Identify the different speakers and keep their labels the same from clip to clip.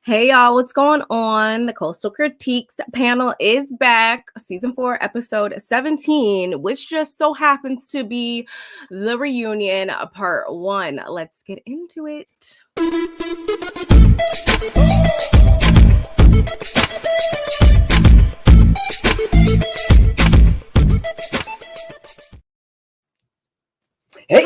Speaker 1: Hey y'all, what's going on? The Coastal Critiques panel is back, season 4, episode 17, which just so happens to be the reunion part 1. Let's get into it.
Speaker 2: Hey.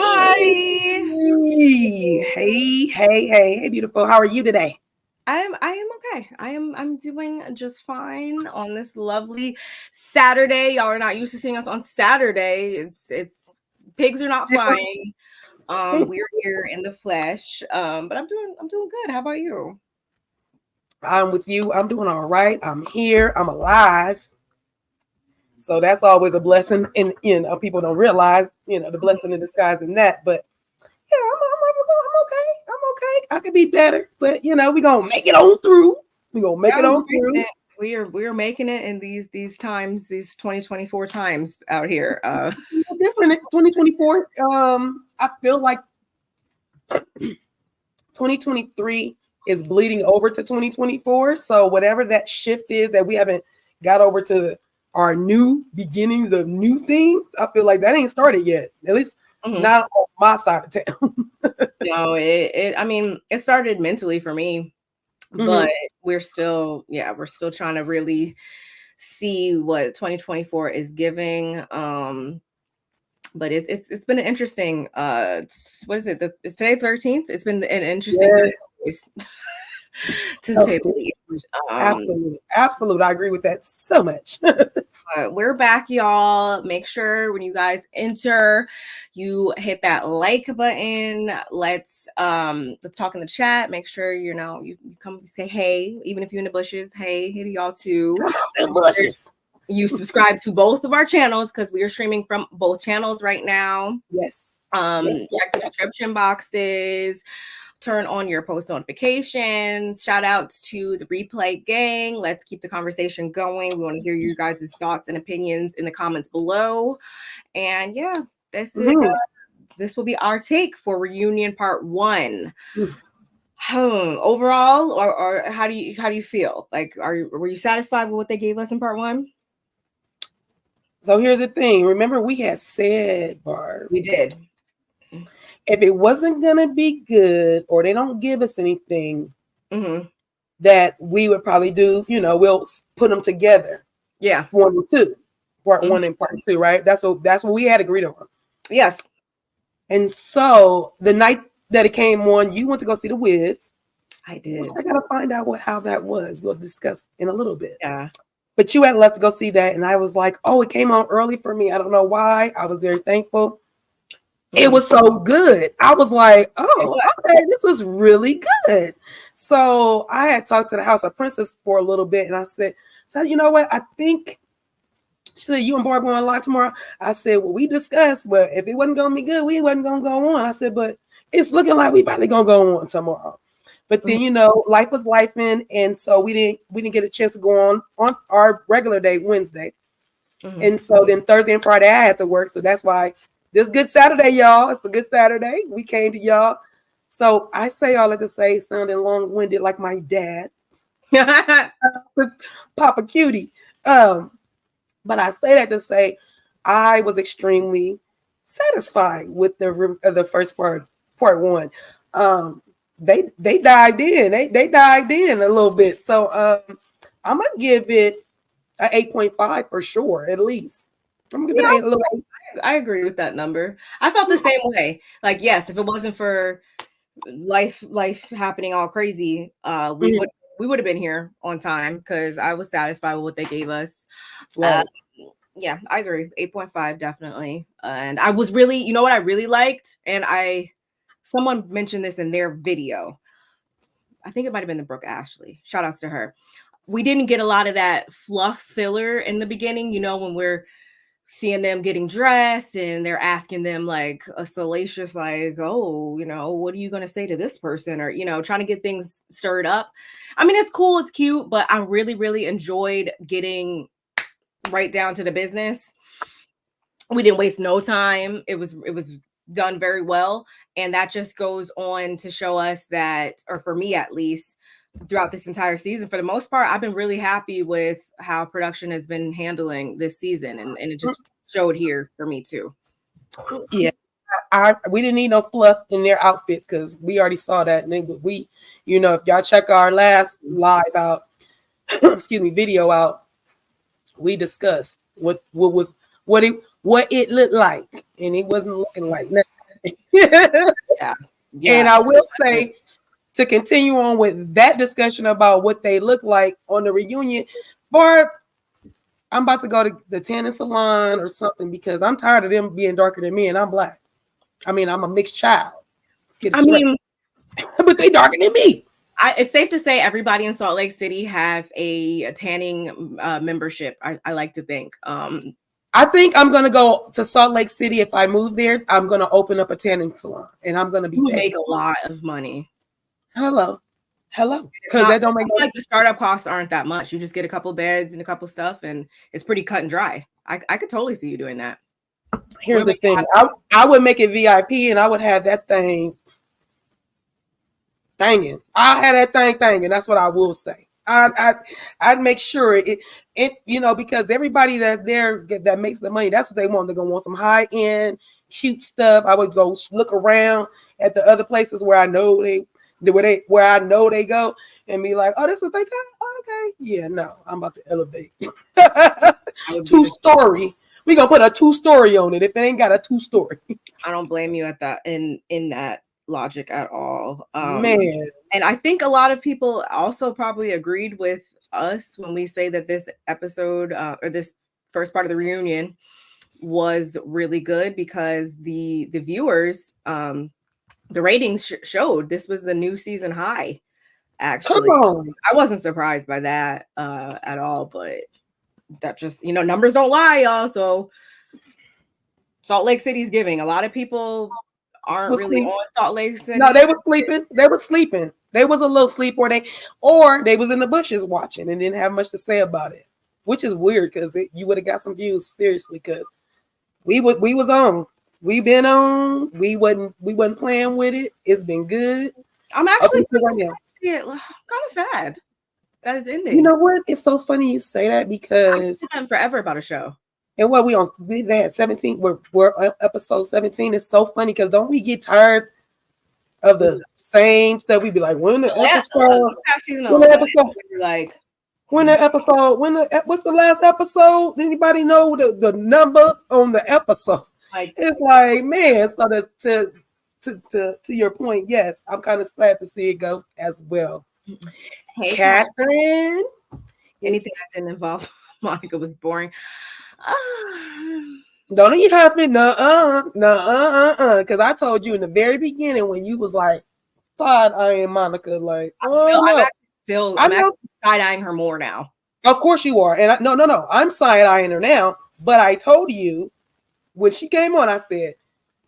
Speaker 1: Hi.
Speaker 2: Hey, beautiful. How are you today?
Speaker 1: I am okay. I'm doing just fine on this lovely Saturday. Y'all are not used to seeing us on Saturday. It's pigs are not flying. We're here in the flesh. But I'm doing good. How about you?
Speaker 2: I'm with you. I'm doing all right. I'm here. I'm alive. So that's always a blessing. And people don't realize, the blessing in disguise in that. But yeah, I'm okay. I'm okay. I could be better, but we're gonna make it on through. We're gonna make it on through.
Speaker 1: We are making it in these times, these 2024 times out here.
Speaker 2: Different 2024. I feel like 2023 is bleeding over to 2024. So whatever that shift is that we haven't got over to our new beginnings of new things, I feel like that ain't started yet. At least not on my side of town.
Speaker 1: No, it started mentally for me, but we're still trying to really see what 2024 is giving. But it's been an interesting what is it? It's today 13th. It's been an interesting to say the least.
Speaker 2: Absolutely. I agree with that so much.
Speaker 1: We're back, y'all. Make sure when you guys enter, you hit that like button. Let's talk in the chat. Make sure you come say hey, even if you're in the bushes. Hey to y'all too.
Speaker 2: The bushes.
Speaker 1: You subscribe to both of our channels because we are streaming from both channels right now.
Speaker 2: Yes.
Speaker 1: Check the description boxes. Turn on your post notifications. Shout outs to the replay gang. Let's keep the conversation going. We want to hear you guys' thoughts and opinions in the comments below. And yeah, this will be our take for reunion part 1. Overall, or how do you feel? Like, were you satisfied with what they gave us in part 1?
Speaker 2: So here's the thing. Remember, we had said, Barb.
Speaker 1: We did.
Speaker 2: If it wasn't going to be good or they don't give us anything, that we would probably do, we'll put them together.
Speaker 1: Yeah.
Speaker 2: 1 and 2. Part 1 and part 2, right? That's what we had agreed on.
Speaker 1: Yes.
Speaker 2: And so the night that it came on, you went to go see The Wiz.
Speaker 1: I did.
Speaker 2: I got to find out how that was. We'll discuss in a little bit.
Speaker 1: Yeah.
Speaker 2: But you had left to go see that. And I was like, oh, it came on early for me. I don't know why. I was very thankful. It was so good. I was like, oh, okay, this was really good. So I had talked to the House of Princess for a little bit. And I said, so you know what? I think, she said, you and Barb going live tomorrow? I said, well, we discussed, but if it wasn't going to be good, we wasn't going to go on. I said, but it's looking like we probably going to go on tomorrow. But then, life was lifing. And so we didn't get a chance to go on our regular day, Wednesday. And so then Thursday and Friday, I had to work. So that's why this good Saturday, y'all. It's a good Saturday. We came to y'all. So I say all that to say, sounding long-winded like my dad. Papa Cutie. But I say that to say I was extremely satisfied with the first part 1. They dived in. They dived in a little bit. So I'm gonna give it an 8.5 for sure, at least. I'm gonna give it a little 8.
Speaker 1: I agree with that number. I felt the same way. Like, yes, if it wasn't for life happening all crazy, we would have been here on time because I was satisfied with what they gave us.
Speaker 2: Right.
Speaker 1: Yeah, I agree. 8.5 definitely. And I was really, what I really liked, and someone mentioned this in their video. I think it might have been the Brooke Ashley. Shout outs to her. We didn't get a lot of that fluff filler in the beginning, when we're seeing them getting dressed and they're asking them like a salacious, like, oh, what are you going to say to this person? Or, trying to get things stirred up. I mean, it's cool. It's cute, but I really, really enjoyed getting right down to the business. We didn't waste no time. It was done very well. And that just goes on to show us that, or for me at least, throughout this entire season. For the most part, I've been really happy with how production has been handling this season, and it just showed here for me too.
Speaker 2: Yeah, we didn't need no fluff in their outfits because we already saw that. And we, if y'all check our last live out, excuse me, video out, we discussed what it looked like, and it wasn't looking like nothing.
Speaker 1: Yeah.
Speaker 2: And I will say, to continue on with that discussion about what they look like on the reunion, Barb, I'm about to go to the tanning salon or something because I'm tired of them being darker than me, and I'm black. I mean, I'm a mixed child. But they darker than me.
Speaker 1: It's safe to say everybody in Salt Lake City has a tanning membership. I like to think.
Speaker 2: I think I'm gonna go to Salt Lake City. If I move there, I'm gonna open up a tanning salon, and I'm gonna be
Speaker 1: make a lot of money.
Speaker 2: Hello, because that don't make
Speaker 1: like the startup costs aren't that much. You just get a couple beds and a couple stuff, and it's pretty cut and dry. I could totally see you doing that.
Speaker 2: Here's the thing: I would make it VIP, and I would have that thing thanging. I had that thing thanging. That's what I will say. I'd make sure it because everybody that's there that makes the money, that's what they want. They're gonna want some high end, cute stuff. I would go look around at the other places where I know they go and be like, oh, this is what they got. Oh, okay, yeah, no, I'm about to elevate. 2-story. We gonna put a 2-story on it if it ain't got a 2-story.
Speaker 1: I don't blame you at that in that logic at all.
Speaker 2: Man.
Speaker 1: And I think a lot of people also probably agreed with us when we say that this episode or this first part of the reunion was really good because the viewers, the ratings showed this was the new season high. Actually,
Speaker 2: come on.
Speaker 1: I wasn't surprised by that at all, but that just, numbers don't lie, y'all. So Salt Lake City's giving. A lot of people aren't really on Salt Lake City.
Speaker 2: No, they were sleeping. They was a little sleep, or they was in the bushes watching and didn't have much to say about it, which is weird because you would have got some views seriously because we was on. We been on. We wasn't playing with it. It's been good.
Speaker 1: I'm actually kind of sad that it's ending.
Speaker 2: You know what? It's so funny you say that because
Speaker 1: I'm forever about a show.
Speaker 2: And what they had 17. We're on episode 17. It's so funny because don't we get tired of the same stuff? We be like, what's the last episode? Anybody know the number on the episode? It's like, man. So that's to your point. Yes, I'm kind of sad to see it go as well.
Speaker 1: Hey,
Speaker 2: Catherine.
Speaker 1: Anything that didn't involve Monica was boring.
Speaker 2: Don't even have me, because I told you in the very beginning when you was like side-eyeing Monica, like,
Speaker 1: I'm side-eyeing her more now.
Speaker 2: Of course you are, and no, I'm side-eyeing her now. But I told you when she came on, I said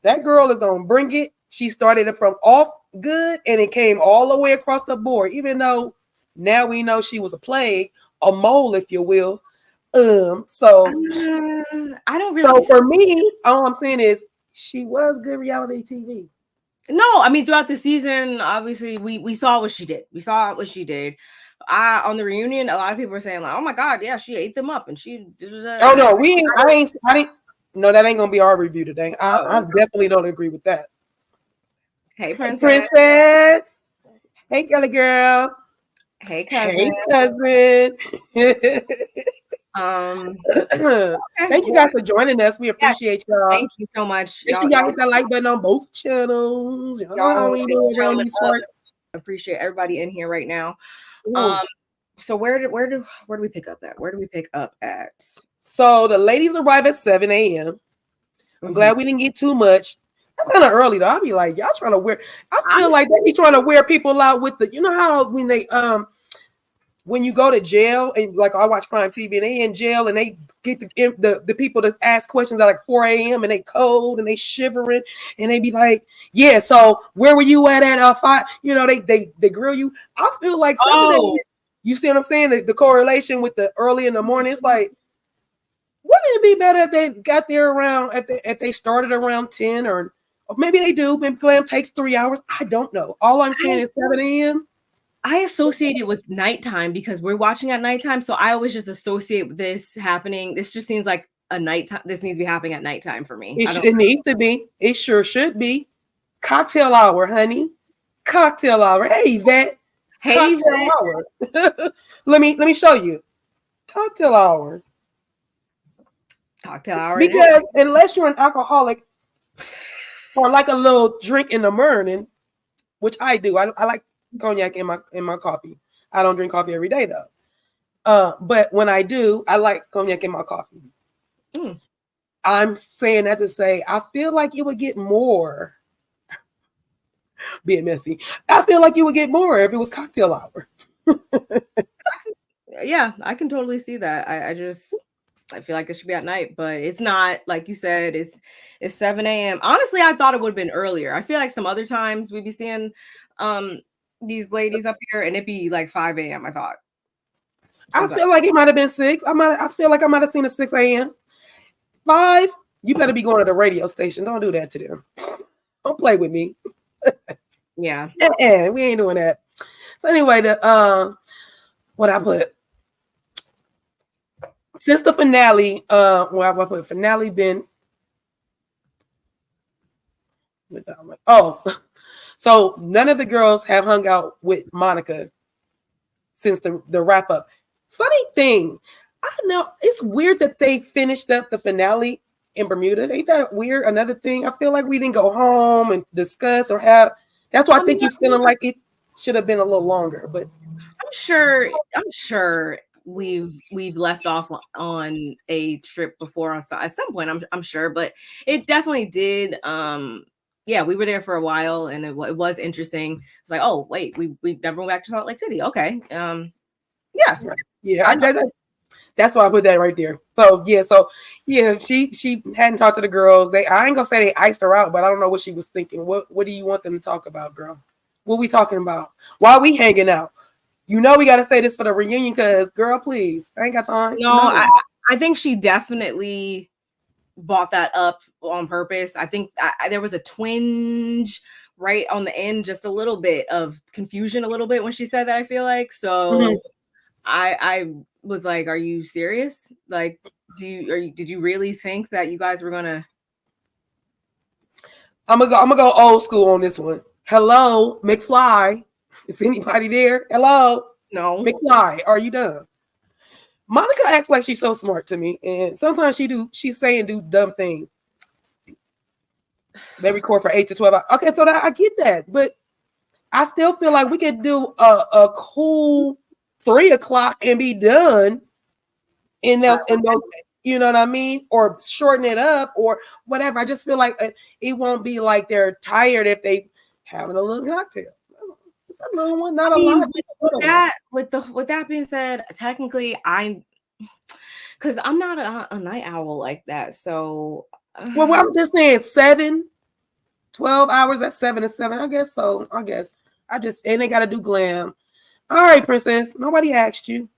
Speaker 2: that girl is gonna bring it. She started it from off good, and it came all the way across the board. Even though now we know she was a mole, if you will. So
Speaker 1: I don't really.
Speaker 2: So for me, all I'm saying is she was good reality TV.
Speaker 1: No, I mean throughout the season, obviously we saw what she did. We saw what she did. On the reunion, a lot of people were saying like, "Oh my God, yeah, she ate them up," and she.
Speaker 2: Oh no, I didn't. No, that ain't gonna be our review today. I definitely don't agree with that.
Speaker 1: Hey,
Speaker 2: princess. Hey, girl.
Speaker 1: Hey, cousin.
Speaker 2: Hey, cousin. Thank you guys for joining us. We appreciate y'all.
Speaker 1: Thank you so much.
Speaker 2: Make sure y'all hit that like button on both channels.
Speaker 1: Appreciate everybody in here right now. So where do we pick up at? Where do we pick up at?
Speaker 2: So the ladies arrive at 7 a.m. I'm glad we didn't get too much. That's kind of early though. I'll be like, y'all trying to wear. I feel like they be trying to wear people out with the. You know how when they when you go to jail and like I watch crime TV and they in jail and they get the people to ask questions at like 4 a.m. and they cold and they shivering and they be like, yeah, so where were you at 5? You know, they grill you. I feel like you see what I'm saying? The correlation with the early in the morning. It's like, wouldn't it be better if they got there around if they started around 10 or maybe they do. Maybe glam takes 3 hours. I don't know. All I'm saying is 7 a.m.
Speaker 1: I associate it with nighttime because we're watching at nighttime. So I always just associate this happening. This just seems like a nighttime. This needs to be happening at nighttime for me.
Speaker 2: It needs to be. It sure should be. Cocktail hour, honey. Cocktail hour. Hey, Yvette.
Speaker 1: Hey,
Speaker 2: Cocktail hour. let me show you. Cocktail hour.
Speaker 1: Cocktail hour.
Speaker 2: Because unless you're an alcoholic or like a little drink in the morning, which I do. I like cognac in my coffee. I don't drink coffee every day though. But when I do, I like cognac in my coffee. Mm. I'm saying that to say I feel like you would get more. Being messy, I feel like you would get more if it was cocktail hour.
Speaker 1: Yeah, I can totally see that. I feel like it should be at night, but it's not. Like you said, it's 7 a.m. Honestly, I thought it would have been earlier. I feel like some other times we'd be seeing these ladies up here and it'd be like 5 a.m. I thought.
Speaker 2: I feel like it might have been 6. I feel like I might have seen a 6 a.m. 5. You better be going to the radio station. Don't do that to them. Don't play with me.
Speaker 1: Yeah.
Speaker 2: We ain't doing that. So anyway, what I put since the finale, where I put finale been. Oh, so none of the girls have hung out with Monica since the wrap up. Funny thing, I know it's weird that they finished up the finale in Bermuda. Ain't that weird? Another thing, I feel like we didn't go home and discuss or have. That's why I think you're feeling like it should have been a little longer. But
Speaker 1: I'm sure we've left off on a trip before at some point. I'm sure, but it definitely did. Yeah, we were there for a while, and it was interesting. It's like, oh wait, we never went back to Salt Lake City. Okay,
Speaker 2: yeah, that's why I put that right there. So yeah, she hadn't talked to the girls. I ain't gonna say they iced her out, but I don't know what she was thinking. What do you want them to talk about, girl? What we talking about? Why are we hanging out? You know we got to say this for the reunion, because girl, please, I ain't got time.
Speaker 1: No, I think she definitely bought that up on purpose. I think there was a twinge right on the end, just a little bit of confusion, a little bit when she said that. I feel like so. I was like, "Are you serious? Like, did you really think that you guys were gonna?"
Speaker 2: I'm gonna go old school on this one. Hello, McFly. Is anybody there? Hello,
Speaker 1: no,
Speaker 2: McFly. Are you done? Monica acts like she's so smart to me, and sometimes she's saying do dumb things. They record for 8 to 12 hours. Okay, so I get that, but I still feel like we could do a cool 3 o'clock and be done in those, you know what I mean? Or shorten it up or whatever. I just feel like it won't be like they're tired if they having a little cocktail. It's a little one, not a lot.
Speaker 1: With that being said, technically because I'm not a night owl like that. So
Speaker 2: well, I'm just saying 12 hours at 7 to 7. I guess so. And they gotta do glam. All right, princess. Nobody asked you.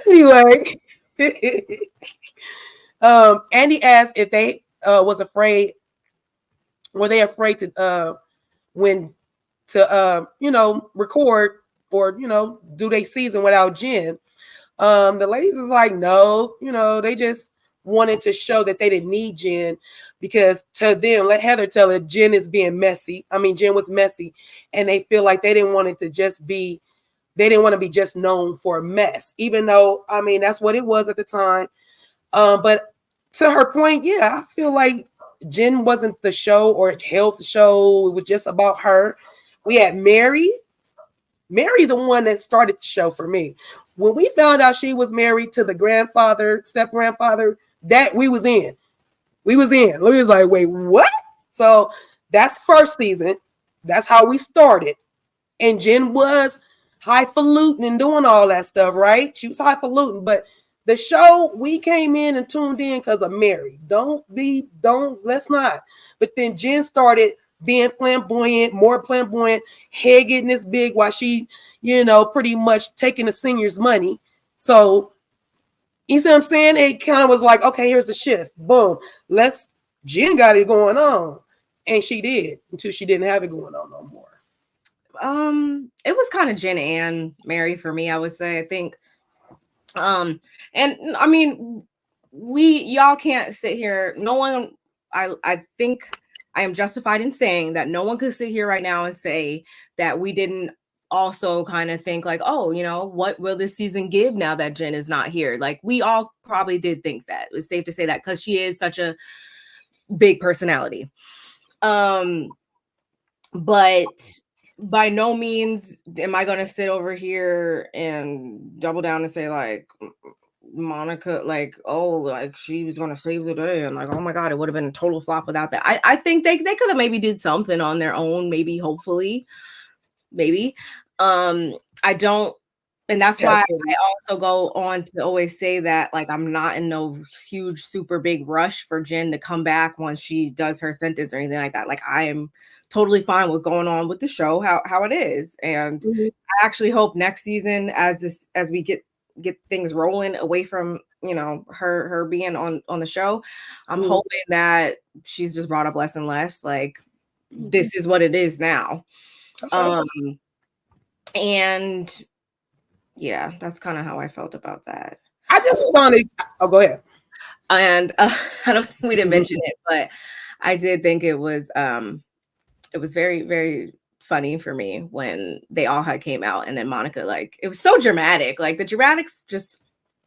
Speaker 2: Anyway, Andy asked if they were they afraid to record or do they season without Jen. The ladies is like, no, they just wanted to show that they didn't need Jen, because to them, let Heather tell it, Jen is being messy. I mean, Jen was messy, and they feel like they didn't want it to just be, they didn't want to be just known for a mess, even though, I mean, that's what it was at the time. But to her point, yeah, I feel like Jen wasn't the show or held the show. It was just about her. We had Mary, the one that started the show for me. When we found out she was married to the step-grandfather, that we was in. We was like, wait, what? So that's first season. That's how we started. And Jen was highfalutin and doing all that stuff, right? She was highfalutin. But the show, we came in and tuned in because of Mary. Let's not. But then Jen started being more flamboyant, head getting this big while she, pretty much taking the seniors' money. So you see what I'm saying? It kind of was like, okay, here's the shift. Boom. Jen got it going on. And she did, until she didn't have it going on no more.
Speaker 1: It was kind of Jen and Mary for me, I would say. I think and I mean, y'all can't sit here. No one, I think I am justified in saying that no one could sit here right now and say that we didn't also kind of think like, oh, what will this season give now that Jen is not here? Like, we all probably did think that. It was safe to say that because she is such a big personality. But by no means am I going to sit over here and double down and say like Monica, like, oh, like she was going to save the day, and like, oh my god, it would have been a total flop without that. I think they could have maybe did something on their own, maybe, hopefully, maybe. I don't, and that's why I also go on to always say that like I'm not in no huge super big rush for Jen to come back once she does her sentence or anything like that. Like, I am totally fine with going on with the show how it is, and I actually hope next season, as we get things rolling away from her being on the show, I'm hoping that she's just brought up less and less. Like, this is what it is now. And yeah, that's kind of how I felt about that.
Speaker 2: I just wanted, go ahead.
Speaker 1: And I don't think we didn't mention it, but I did think it was very, very funny for me when they all had came out, and then Monica, like, it was so dramatic. Like, the dramatics just,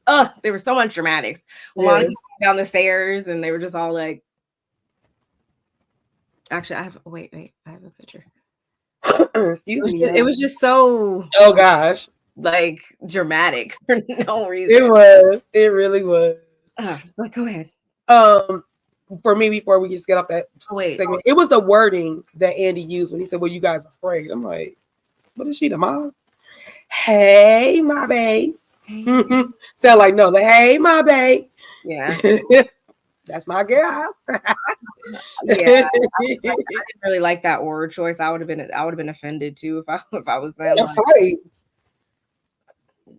Speaker 1: there was so much dramatics. Yes. Monica came down the stairs, and they were just all like, actually, I have a picture.
Speaker 2: Excuse me.
Speaker 1: It was just so,
Speaker 2: oh gosh,
Speaker 1: like, dramatic for no reason.
Speaker 2: It really was.
Speaker 1: But go ahead.
Speaker 2: For me, before we just get off that segment, it was the wording that Andy used when he said, "Well, you guys afraid?" I'm like, "What is she, the mom?" Hey, my babe. Sound like no, like, hey, my babe.
Speaker 1: Yeah.
Speaker 2: That's my girl.
Speaker 1: Yeah, I didn't really like that word choice. I would have been offended too if I was them.
Speaker 2: That's right.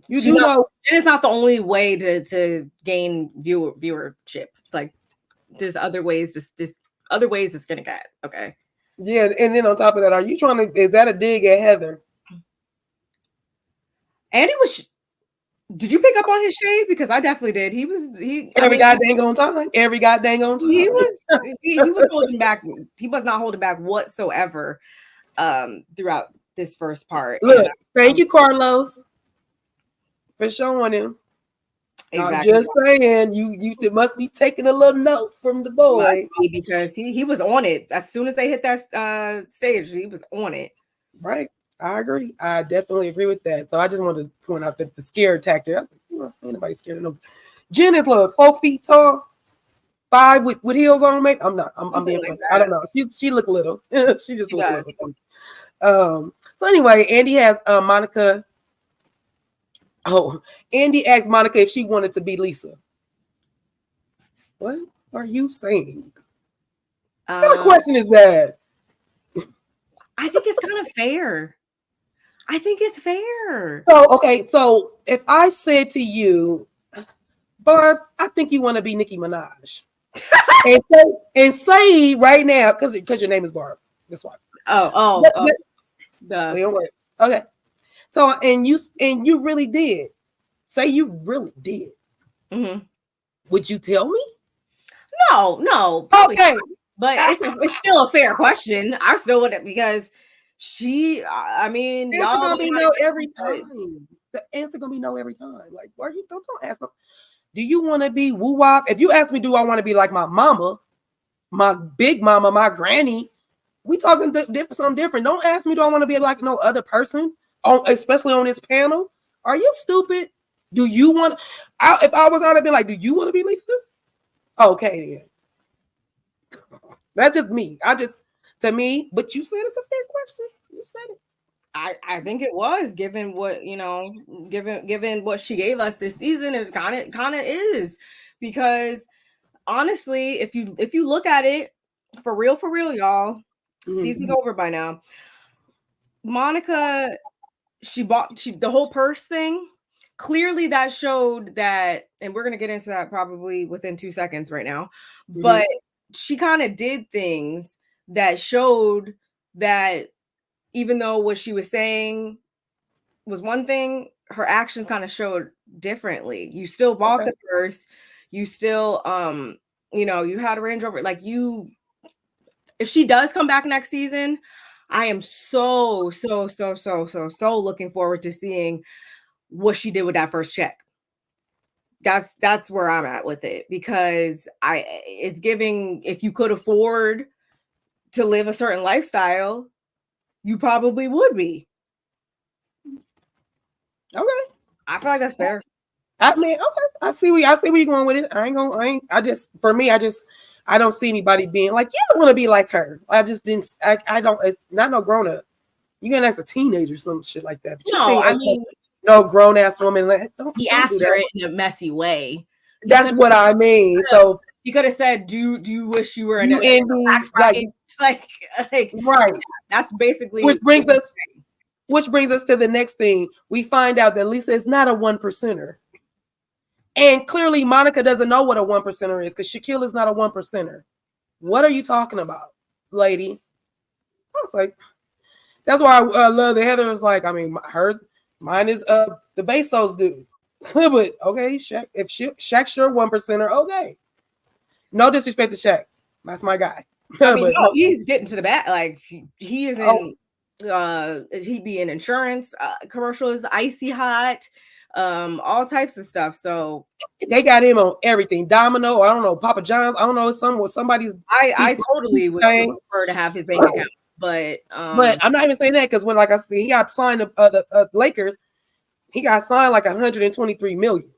Speaker 2: You know,
Speaker 1: it's not the only way to gain viewership. Like, there's other ways. There's other ways to skin a cat. Okay.
Speaker 2: Yeah, and then on top of that, are you trying to? Is that a dig at Heather?
Speaker 1: Andy was. Did you pick up on his shade? Because I definitely did.
Speaker 2: Every goddamn on time. Every goddamn on time.
Speaker 1: He was holding back. He was not holding back whatsoever throughout this first part.
Speaker 2: Look, thank you, Carlos, for showing him. Exactly. I'm just saying, you must be taking a little note from the boy,
Speaker 1: because he was on it as soon as they hit that stage. He was on it.
Speaker 2: Right. I agree. I definitely agree with that. So I just wanted to point out that the scare tactic. I was like, ain't nobody scared of no. Jen is 4 feet tall, 5 with heels on. Maybe I'm not. I'm being like I don't know. She look little. She just looks little. So anyway, Andy has Monica. Oh, Andy asked Monica if she wanted to be Lisa. What are you saying? What kind of question is that?
Speaker 1: I think it's kind of fair. I think it's fair.
Speaker 2: So if I said to you, Barb, I think you want to be Nicki Minaj, and say right now, because your name is Barb. That's why. Okay. So and you really did. Say you really did.
Speaker 1: Mm-hmm.
Speaker 2: Would you tell me?
Speaker 1: No. Okay. Not. But it's still a fair question. I still wouldn't, because I mean,
Speaker 2: the answer gonna be no every time. The answer gonna be no every time. Like, why you don't ask them? Do you want to be woo wop? If you ask me, do I want to be like my mama, my big mama, my granny? We talking something different. Don't ask me, do I want to be like no other person? Especially on this panel. Are you stupid? Do you want? If I was on, I'd be like, do you want to be Lisa? Okay, then. That's just me. To me, but you said it's a fair question. You said it.
Speaker 1: I think it was, given what given what she gave us this season. It kind of is, because honestly, if you look at it for real, y'all, season's over by now. Monica, the whole purse thing. Clearly, that showed that, and we're gonna get into that probably within 2 seconds right now. But she kind of did things that showed that, even though what she was saying was one thing, her actions kind of showed differently. You still bought the purse, you still you had a Range Rover. Like, if she does come back next season, I am so looking forward to seeing what she did with that first check. That's where I'm at with it, because it's giving, if you could afford to live a certain lifestyle, you probably would be.
Speaker 2: Okay.
Speaker 1: I feel like that's fair.
Speaker 2: I mean, okay. I see where you're going with it. I don't see anybody being like, you don't want to be like her. I just didn't. I don't. Not no grown up. You can ask a teenager some shit like that. But
Speaker 1: no, I mean,
Speaker 2: no grown ass woman. Like,
Speaker 1: he asked her in a messy way.
Speaker 2: That's what I mean. So
Speaker 1: he could have said, "Do you wish you were in a tax bracket?" Like
Speaker 2: right.
Speaker 1: That's basically
Speaker 2: which brings us to the next thing. We find out that Lisa is not a 1%er. And clearly Monica doesn't know what a 1%er is, because Shaquille is not a 1%er. What are you talking about, lady? I was like, that's why I love that Heather was like, I mean, mine is the Bezos dude. But okay, Shaq, if Shaq's your 1%er, okay. No disrespect to Shaq. That's my guy.
Speaker 1: I mean, no, he's getting to the back. Like, he is in he'd be in insurance commercials, Icy Hot, all types of stuff. So
Speaker 2: they got him on everything. Domino, I don't know, Papa John's, I don't know, somebody's.
Speaker 1: I totally would prefer to have his bank account, but
Speaker 2: I'm not even saying that, because when, like I said, he got signed the Lakers, he got signed like 123 million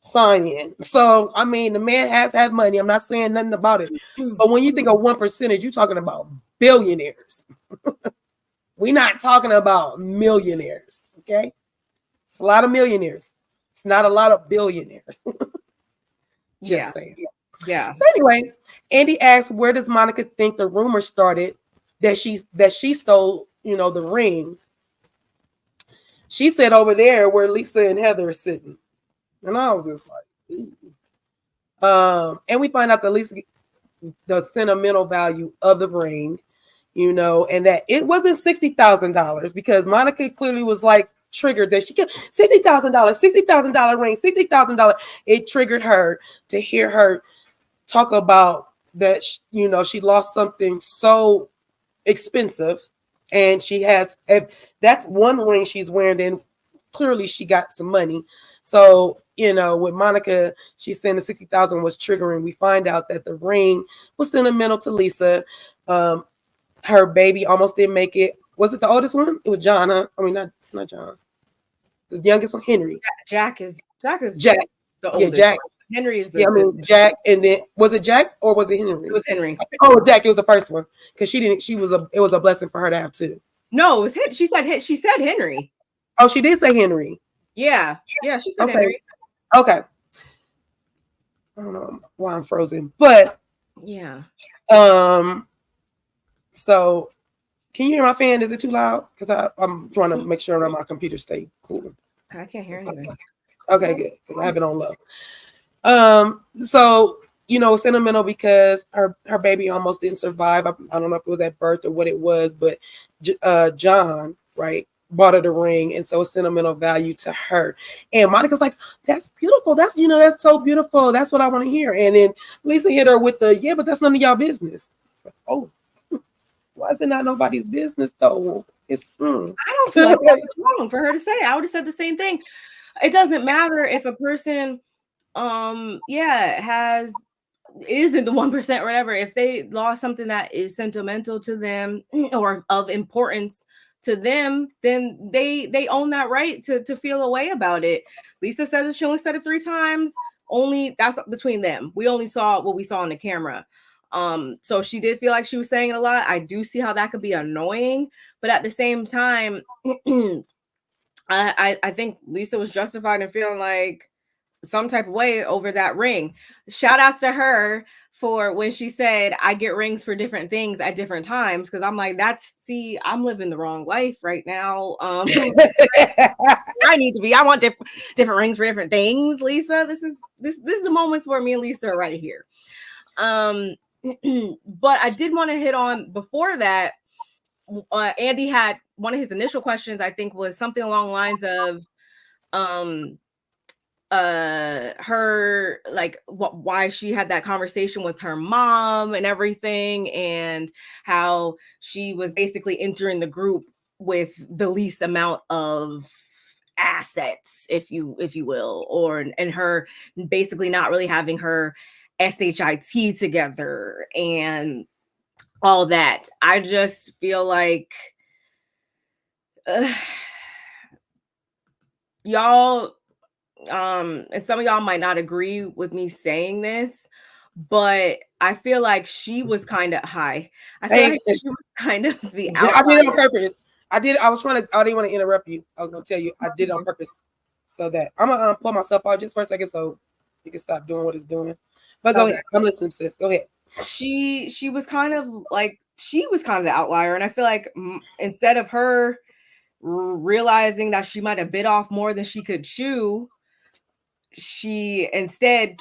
Speaker 2: sign in. So I mean, the man has had money. I'm not saying nothing about it, but when you think of 1%, you're talking about billionaires. We're not talking about millionaires. Okay, it's a lot of millionaires. It's not a lot of billionaires. Just saying.
Speaker 1: Yeah.
Speaker 2: So anyway, Andy asks, where does Monica think the rumor started that she stole, the ring? She said over there where Lisa and Heather are sitting. And I was just like, and we find out the sentimental value of the ring, and that it wasn't $60,000, because Monica clearly was like triggered that she got $60,000 ring, $60,000. It triggered her to hear her talk about that, she lost something so expensive, and that's one ring she's wearing, then clearly she got some money. So, with Monica, she's saying the $60,000 was triggering. We find out that the ring was sentimental to Lisa. Her baby almost didn't make it. Was it the oldest one? It was John, huh? I mean, not John. The youngest one, Henry.
Speaker 1: Jack is
Speaker 2: Jack.
Speaker 1: The oldest.
Speaker 2: Yeah, Jack.
Speaker 1: Henry is the
Speaker 2: Jack, and then was it Jack or was it Henry?
Speaker 1: It was Henry.
Speaker 2: Oh, Jack, it was the first one, because it was a blessing for her to have two.
Speaker 1: No, it was she said Henry.
Speaker 2: Oh, she did say Henry.
Speaker 1: Yeah, she said
Speaker 2: okay.
Speaker 1: Henry.
Speaker 2: Okay. I don't know why I'm frozen, but
Speaker 1: yeah.
Speaker 2: So can you hear my fan? Is it too loud? Because I'm trying to make sure that my computer stay cool.
Speaker 1: I can't hear anything.
Speaker 2: Okay, good. Because I have it on low. So sentimental because her baby almost didn't survive. I don't know if it was at birth or what it was, but John, right, bought her the ring, and so it's sentimental value to her. And Monica's like, that's beautiful. That's that's so beautiful. That's what I want to hear. And then Lisa hit her with but that's none of y'all business. It's like, oh, why is it not nobody's business though? It's
Speaker 1: I don't feel like that's wrong for her to say. I would have said the same thing. It doesn't matter if a person isn't the 1% or whatever. If they lost something that is sentimental to them or of importance to them, then they own that right to feel a way about it. Lisa says that she only said it 3 times. Only that's between them. We only saw what we saw on the camera. So she did feel like she was saying it a lot. I do see how that could be annoying, but at the same time, I think Lisa was justified in feeling like some type of way over that ring. Shout outs to her for when she said, I get rings for different things at different times. Cause I'm like, I'm living the wrong life right now. I want different rings for different things. Lisa, this is the moments where me and Lisa are right here. But I did want to hit on before that. Andy had one of his initial questions, I think, was something along the lines of her, like, why she had that conversation with her mom and everything, and how she was basically entering the group with the least amount of assets, if you will, or and her basically not really having her SHIT together and all that. I just feel like y'all, and some of y'all might not agree with me saying this, but I feel like she was kind of high. I feel like she was kind of the outlier.
Speaker 2: I did it on purpose. I didn't want to interrupt you. I was gonna tell you I did it on purpose, so that I'm gonna pull myself out just for a second so you can stop doing what it's doing. But go ahead. I'm listening, sis. Go ahead.
Speaker 1: She was kind of the outlier, and I feel like instead of her realizing that she might have bit off more than she could chew, she instead,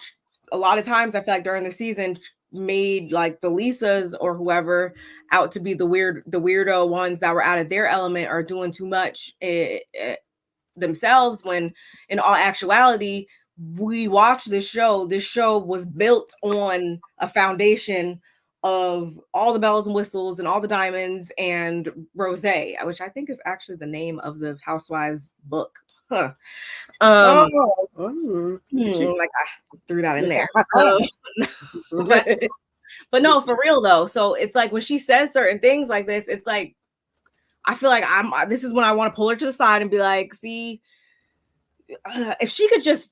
Speaker 1: a lot of times I feel like during the season, made like the Lisas or whoever out to be the weirdo ones that were out of their element or doing too much themselves, when in all actuality, we watched this show. This show was built on a foundation of all the bells and whistles and all the diamonds and Rosé, which I think is actually the name of the Housewives book. Huh. Like I threw that in there. But no, for real though. So it's like when she says certain things like this, it's like I feel like this is when I want to pull her to the side and be like, see, if she could just,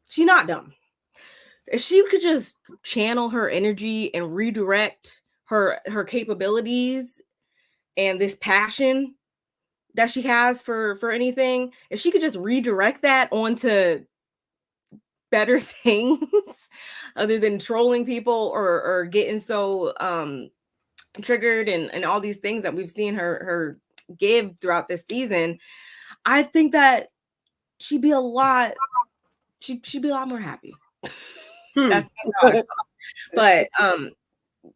Speaker 1: she's not dumb. If she could just channel her energy and redirect her capabilities and this passion that she has for anything, if she could just redirect that onto better things other than trolling people or getting so triggered and all these things that we've seen her give throughout this season, I think that she'd be a lot more happy. That's but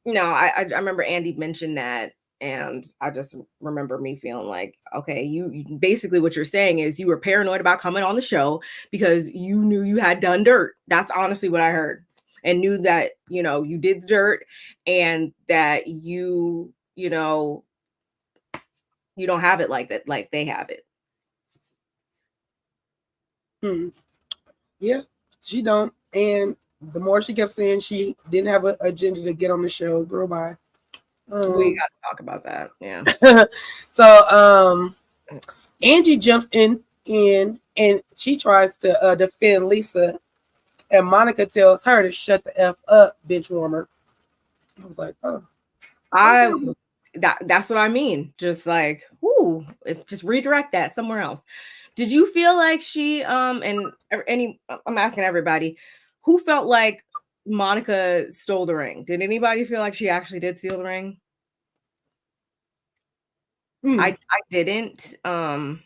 Speaker 1: no, I remember Andy mentioned that, and I just remember me feeling like, okay, you basically what you're saying is you were paranoid about coming on the show because you knew you had done dirt. That's honestly what I heard, and knew that you did the dirt, and that you don't have it like that, like they have it.
Speaker 2: Yeah, she don't. And the more she kept saying she didn't have an agenda to get on the show, girl, bye.
Speaker 1: We got to talk about that. Yeah.
Speaker 2: So Angie jumps in and she tries to defend Lisa, and Monica tells her to shut the F up, bitch warmer. I was like, oh.
Speaker 1: That's what I mean. Just like, just redirect that somewhere else. Did you feel like she and I'm asking everybody, who felt like Monica stole the ring? Did anybody feel like she actually did steal the ring? I didn't. I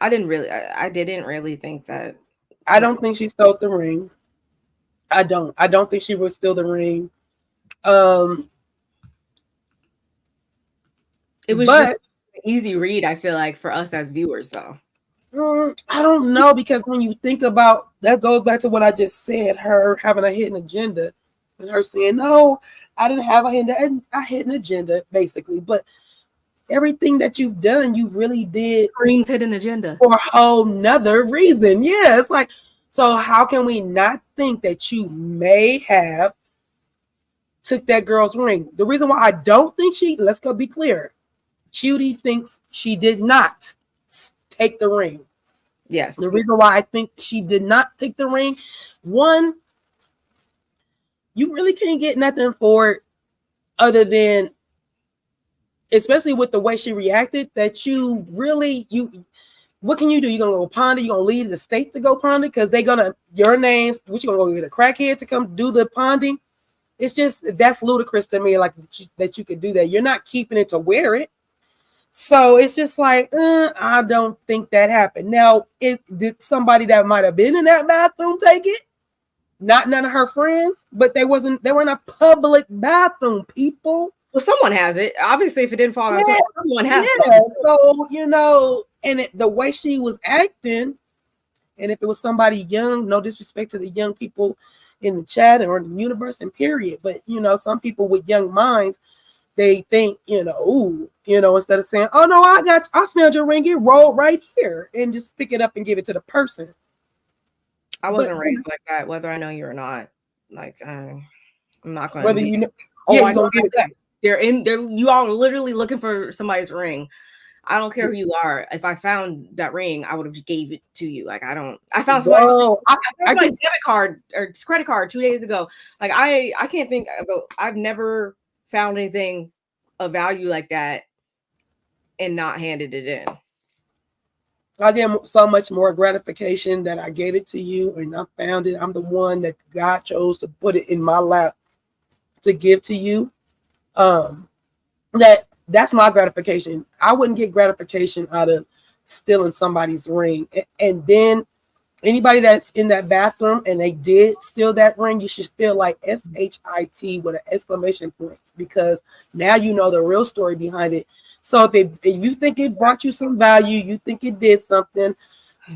Speaker 1: didn't really think that.
Speaker 2: I don't think she stole the ring. I don't think she would steal the ring.
Speaker 1: It was just an easy read, I feel like, for us as viewers, though.
Speaker 2: I don't know, because when you think about that, goes back to what I just said, her having a hidden agenda and her saying, no, I didn't have a hidden agenda, basically. But everything that you've done, you really did
Speaker 1: Green's hidden agenda
Speaker 2: for a whole nother reason. Yeah, it's like, so how can we not think that you may have took that girl's ring? The reason why I don't think let's go be clear. Cutie thinks she did not take the ring.
Speaker 1: Yes.
Speaker 2: The reason why I think she did not take the ring, one, you really can't get nothing for it other than, especially with the way she reacted, that what can you do? You're gonna go ponder, you're gonna leave the state to go ponder because they're gonna your names, what you gonna go get a crackhead to come do the ponding? It's just, that's ludicrous to me, like that you could do that. You're not keeping it to wear it. So it's just like, I don't think that happened. Now, did somebody that might have been in that bathroom take it? Not none of her friends, but they were in a public bathroom, people.
Speaker 1: Well, someone has it. Obviously, if it didn't fall on
Speaker 2: Yeah,
Speaker 1: someone has
Speaker 2: yeah.
Speaker 1: it.
Speaker 2: So, you know, and the way she was acting, and if it was somebody young, no disrespect to the young people in the chat or in the universe and period, but you know, some people with young minds, they think, you know, ooh, you know, instead of saying, oh no, I found your ring, it rolled right here, and just pick it up and give it to the person.
Speaker 1: I wasn't raised like that, whether I know you or not. Like, I'm not going to.
Speaker 2: Whether you know,
Speaker 1: Oh,
Speaker 2: yeah,
Speaker 1: I
Speaker 2: you're gonna give it back.
Speaker 1: They're you all are literally looking for somebody's ring. I don't care who you are. If I found that ring, I would have gave it to you. Like, I found somebody's debit card or credit card 2 days ago. Like, I can't think about, I've never found anything of value like that and not handed it in.
Speaker 2: I get so much more gratification that I gave it to you and I found it. I'm the one that God chose to put it in my lap to give to you. That's my gratification. I wouldn't get gratification out of stealing somebody's ring. And then anybody that's in that bathroom and they did steal that ring, you should feel like SHIT with an exclamation point, because now you know the real story behind it. So if you think it brought you some value, you think it did something,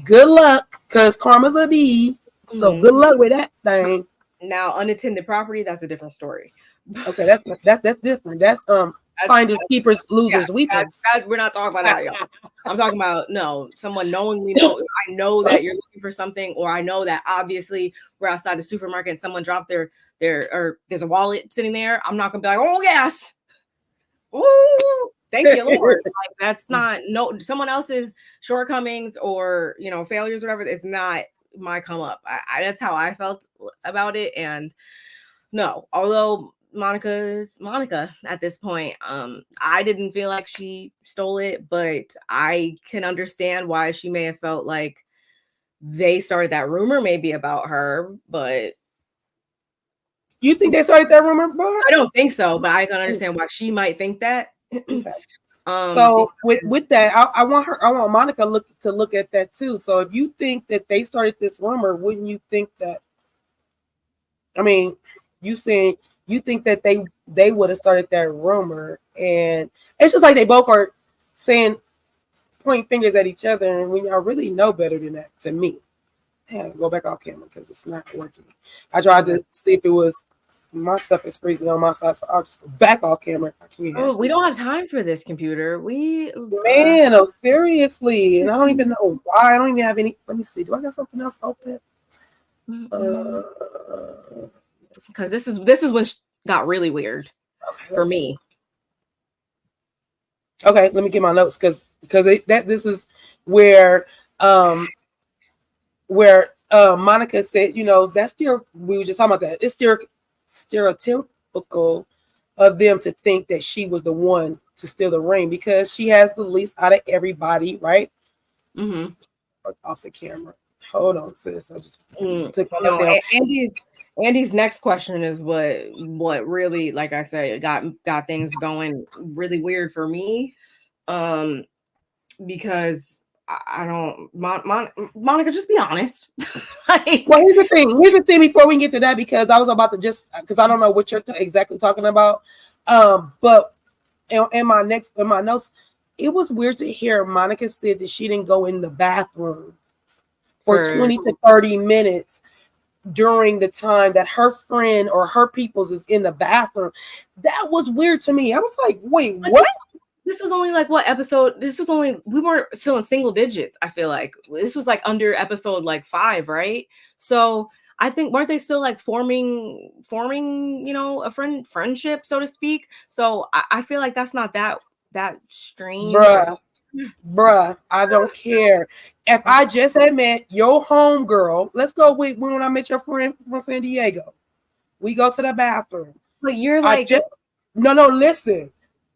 Speaker 2: good luck, because karma's a bee. So good luck with that thing.
Speaker 1: Now, unattended property, that's a different story.
Speaker 2: Okay, that's different. That's finders, keepers, losers, weepers.
Speaker 1: We're not talking about that, y'all. I'm talking about someone knowingly I know that you're looking for something, or I know that obviously we're outside the supermarket and someone dropped their or there's a wallet sitting there. I'm not gonna be like, oh yes, oh thank you, Lord. Like, that's not someone else's shortcomings or failures or whatever. It's not my come up. That's how I felt about it, and no, although Monica is Monica at this point. I didn't feel like she stole it, but I can understand why she may have felt like they started that rumor maybe about her. But
Speaker 2: you think they started that rumor about her?
Speaker 1: I don't think so, but I can understand why she might think that.
Speaker 2: Okay. So with that, I want Monica to look at that too. So if you think that they started this rumor, wouldn't you think that? I mean, you saying you think that they would have started that rumor, and it's just like they both are saying, pointing fingers at each other, and when y'all really know better than that, to me. Go back off camera because it's not working. I tried to see if it was, my stuff is freezing on my side, so I'll just go back off camera if I can.
Speaker 1: Oh, we don't have time for this computer.
Speaker 2: Oh, seriously, and I don't even know why. I don't even have any. Let me see. Do I got something else open?
Speaker 1: Because this is when got really weird for me.
Speaker 2: Okay, let me get my notes because this is where Monica said, that's still, we were just talking about that. It's still stereotypical of them to think that she was the one to steal the ring because she has the least out of everybody, right? Mm-hmm. Off the camera. Hold on, sis. I just took my notes down.
Speaker 1: Andy's next question is what really, like I said, got things going really weird for me, because I don't, Monica, just be honest.
Speaker 2: Well, here's the thing before we get to that, because I was about to because I don't know what you're exactly talking about, but in my notes, it was weird to hear Monica said that she didn't go in the bathroom for 20 to 30 minutes during the time that her friend or her peoples is in the bathroom. That was weird to me. I was like, wait, what?
Speaker 1: This was only like what episode? We weren't still in single digits. I feel like this was like under episode like 5, right? So I think, weren't they still like forming, a friendship, so to speak? So I feel like that's not that strange.
Speaker 2: Bruh, I don't care. If I just had met your homegirl, let's go with when I met your friend from San Diego. We go to the bathroom.
Speaker 1: But you're like,
Speaker 2: no, listen.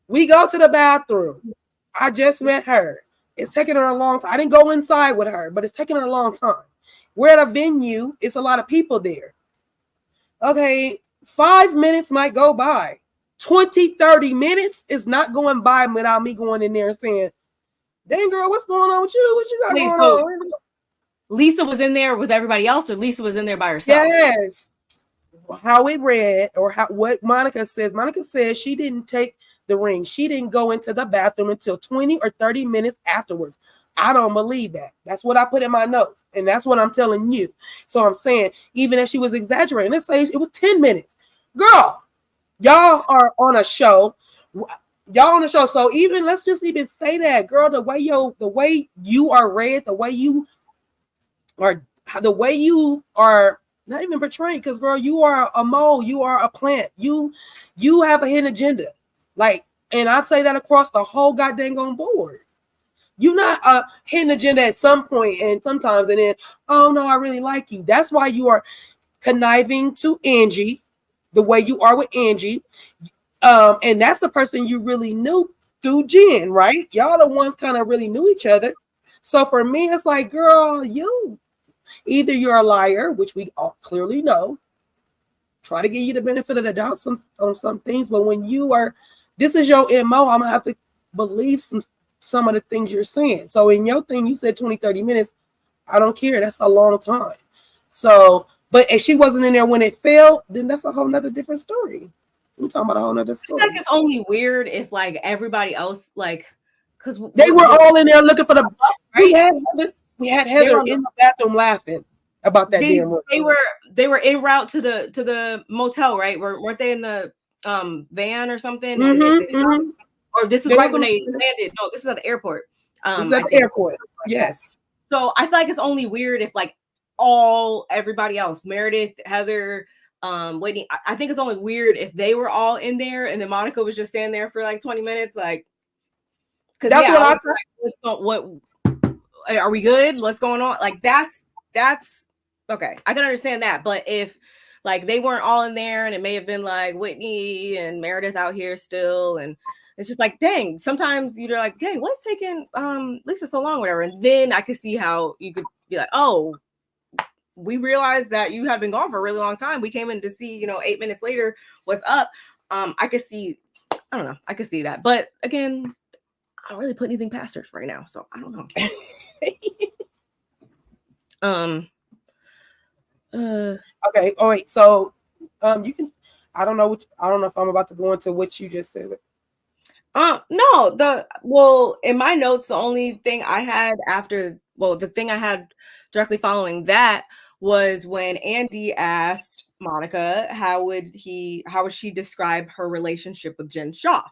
Speaker 2: We go to the bathroom. I just met her. It's taking her a long time. I didn't go inside with her, but it's taking her a long time. We're at a venue. It's a lot of people there. Okay, 5 minutes might go by. 20, 30 minutes is not going by without me going in there and saying, dang, girl, what's going on with you? What you got going on?
Speaker 1: Lisa was in there with everybody else, or Lisa was in there by herself?
Speaker 2: Yes. how it read, or what Monica says. Monica says she didn't take the ring. She didn't go into the bathroom until 20 or 30 minutes afterwards. I don't believe that. That's what I put in my notes, and that's what I'm telling you. So I'm saying, even if she was exaggerating, let's say it was 10 minutes. Girl, y'all are on a show. Y'all on the show. So even let's just even say that, girl, the way you are read, the way you are not even portraying, because girl, you are a mole, you are a plant, you have a hidden agenda. Like, and I'd say that across the whole goddamn on board. You're not a hidden agenda at some point and sometimes, and then, oh no, I really like you. That's why you are conniving to Angie the way you are with Angie. And that's the person you really knew through Jen, right? Y'all the ones kind of really knew each other. So for me, it's like, girl, either you're a liar, which we all clearly know, try to give you the benefit of the doubt on some things, but when this is your MO, I'm gonna have to believe some of the things you're saying. So in your thing, you said 20, 30 minutes. I don't care. That's a long time. So, but if she wasn't in there when it failed, then that's a whole nother different story. We're talking about a whole nother story.
Speaker 1: I think it's only weird if like everybody else, like, because
Speaker 2: they were all in there looking for the bus, right? We had Heather in the bathroom laughing about that damn room.
Speaker 1: They were en route to the motel, right? Weren't they in the van or something?
Speaker 2: Mm-hmm.
Speaker 1: Or this is right when they landed. No, this is at the airport.
Speaker 2: This is at the airport. Yes.
Speaker 1: So I feel like it's only weird if like everybody else, Meredith, Heather, Whitney. I think it's only weird if they were all in there and then Monica was just standing there for like 20 minutes, like. Because that's what I thought. What are we good? What's going on? Like that's okay. I can understand that, but if like they weren't all in there and it may have been like Whitney and Meredith out here still, and it's just like, dang, sometimes you're like, dang, what's taking Lisa so long, whatever. And then I could see how you could be like, oh, we realized that you had been gone for a really long time. We came in to see, 8 minutes later what's up. I could see, I don't know, I could see that. But again, I don't really put anything past her right now, so I don't know.
Speaker 2: Okay. Oh wait. So, you can. I don't know if I'm about to go into what you just said.
Speaker 1: No. In my notes, the only thing I had the thing I had directly following that was when Andy asked Monica how would she describe her relationship with Jen Shaw.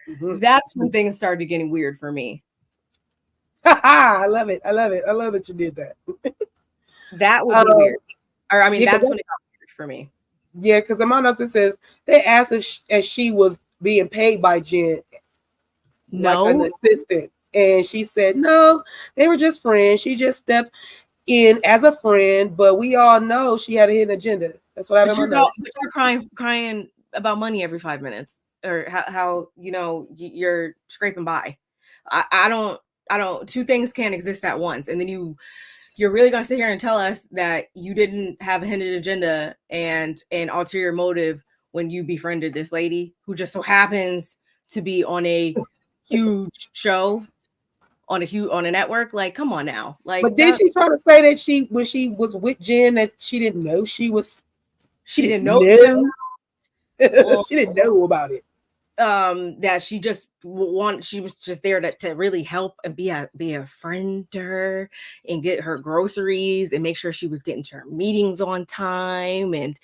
Speaker 1: Mm-hmm. That's when things started getting weird for me.
Speaker 2: I love it. I love that you did that.
Speaker 1: That would be weird. Or that's when it got weird for me.
Speaker 2: Yeah, because in my notes it says they asked if she was being paid by Jen,
Speaker 1: no,
Speaker 2: like an assistant, and she said no, they were just friends. She just stepped in as a friend, but we all know she had a hidden agenda. That's what I have in my notes.
Speaker 1: But you're crying about money every 5 minutes, or how you're scraping by. I don't. Two things can't exist at once, and then you're really gonna sit here and tell us that you didn't have a hidden agenda and an ulterior motive when you befriended this lady who just so happens to be on a huge show on a network. Like, come on now. Like,
Speaker 2: but did she try to say that when she was with Jen that she didn't know she didn't know she didn't know about it.
Speaker 1: That she was just there to really help and be a friend to her and get her groceries and make sure she was getting to her meetings on time, and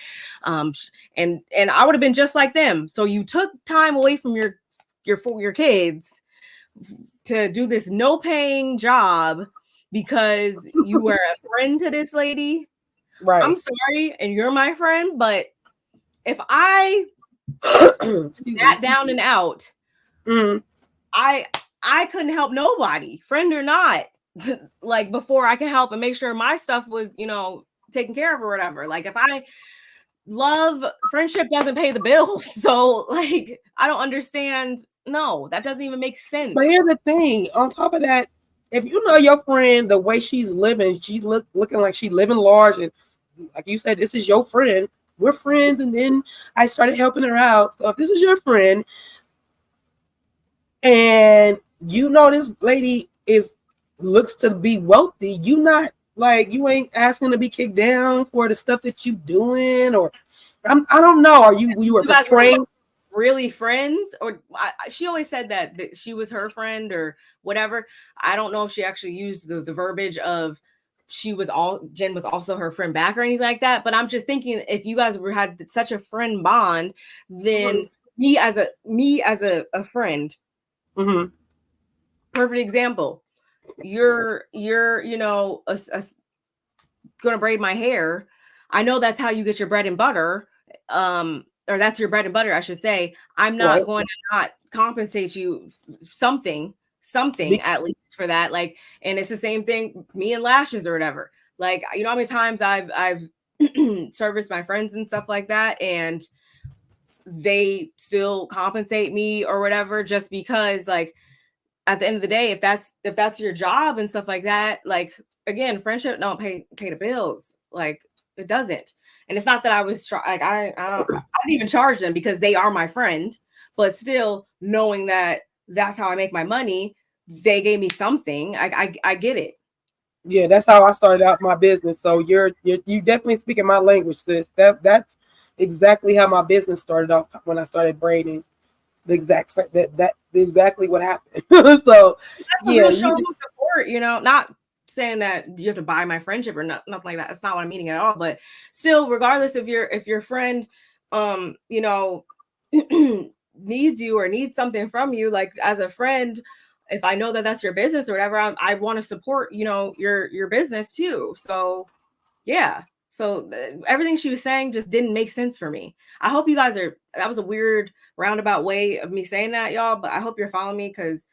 Speaker 1: I would have been just like them. So you took time away from your kids to do this no paying job because you were a friend to this lady.
Speaker 2: Right.
Speaker 1: I'm sorry, and you're my friend, but if I that down and out, I couldn't help nobody, friend or not, like before I could help and make sure my stuff was taken care of or whatever. Like, if I love, friendship doesn't pay the bills, so like I don't understand. No, that doesn't even make sense.
Speaker 2: But here's the thing, on top of that, if you know your friend, the way she's living, she's looking like she's living large, and like you said, this is your friend. We're friends, and then I started helping her out. So if this is your friend, and this lady looks to be wealthy, you ain't asking to be kicked down for the stuff that you doing or I don't know. Are you were
Speaker 1: You guys
Speaker 2: portraying?
Speaker 1: really friends, or she always said that she was her friend or whatever. I don't know if she actually used the verbiage of Jen was also her friend back or anything like that. But I'm just thinking, if you guys had such a friend bond, then me as a friend, perfect example. You're gonna braid my hair. I know that's how you get your bread and butter. Or that's your bread and butter, I should say. I'm not going to not compensate you something at least for that. Like, and it's the same thing, me and lashes or whatever. Like, you know how many times I've serviced my friends and stuff like that, and they still compensate me or whatever, just because, like, at the end of the day, if that's your job and stuff like that, like, again, friendship don't pay the bills. Like, it doesn't. And it's not that I was like, I didn't even charge them because they are my friend, but still knowing that that's how I make my money, they gave me something. I get it.
Speaker 2: Yeah, that's how I started out my business. So you definitely speaking my language, sis. That's exactly how my business started off when I started braiding. The exact exactly what happened. So yeah,
Speaker 1: show support, not saying that you have to buy my friendship or nothing like that. That's not what I'm meaning at all. But still, regardless if your friend needs you or needs something from you, like, as a friend, if I know that that's your business or whatever, I want to support your business too. So yeah. So everything she was saying just didn't make sense for me. I hope you guys that was a weird roundabout way of me saying that, y'all, but I hope you're following me, because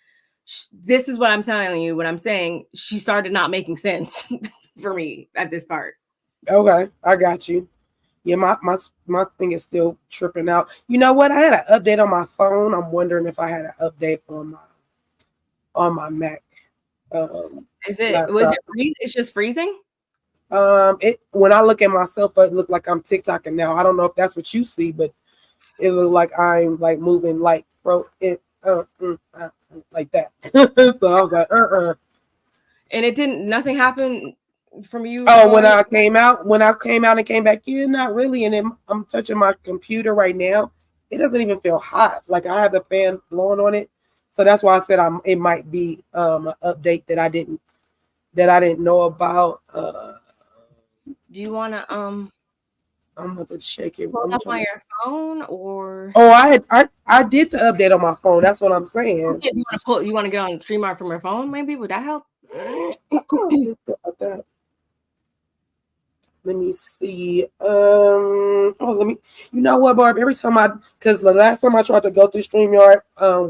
Speaker 1: this is what I'm telling you when I'm saying she started not making sense for me at this part.
Speaker 2: Okay, I got you. Yeah, my thing is still tripping out. You know what? I had an update on my phone. I'm wondering if I had an update on my Mac.
Speaker 1: Was it freezing? It's just freezing?
Speaker 2: It when I look at myself, it look like I'm TikToking now. I don't know if that's what you see, but it look like I'm like moving like like that. So I was like,
Speaker 1: And nothing happened from you.
Speaker 2: Oh, when I came out and came back in, not really. And then I'm touching my computer right now. It doesn't even feel hot. Like, I have the fan blowing on it. So that's why I said it might be an update that I didn't know about.
Speaker 1: Do you want to
Speaker 2: I'm going to check it.
Speaker 1: pull up on your phone, or?
Speaker 2: Oh, I did the update on my phone. That's what I'm saying.
Speaker 1: You want to get on StreamYard from your phone? Maybe would that help?
Speaker 2: Let me see. You know what, Barb? Every time because the last time I tried to go through StreamYard,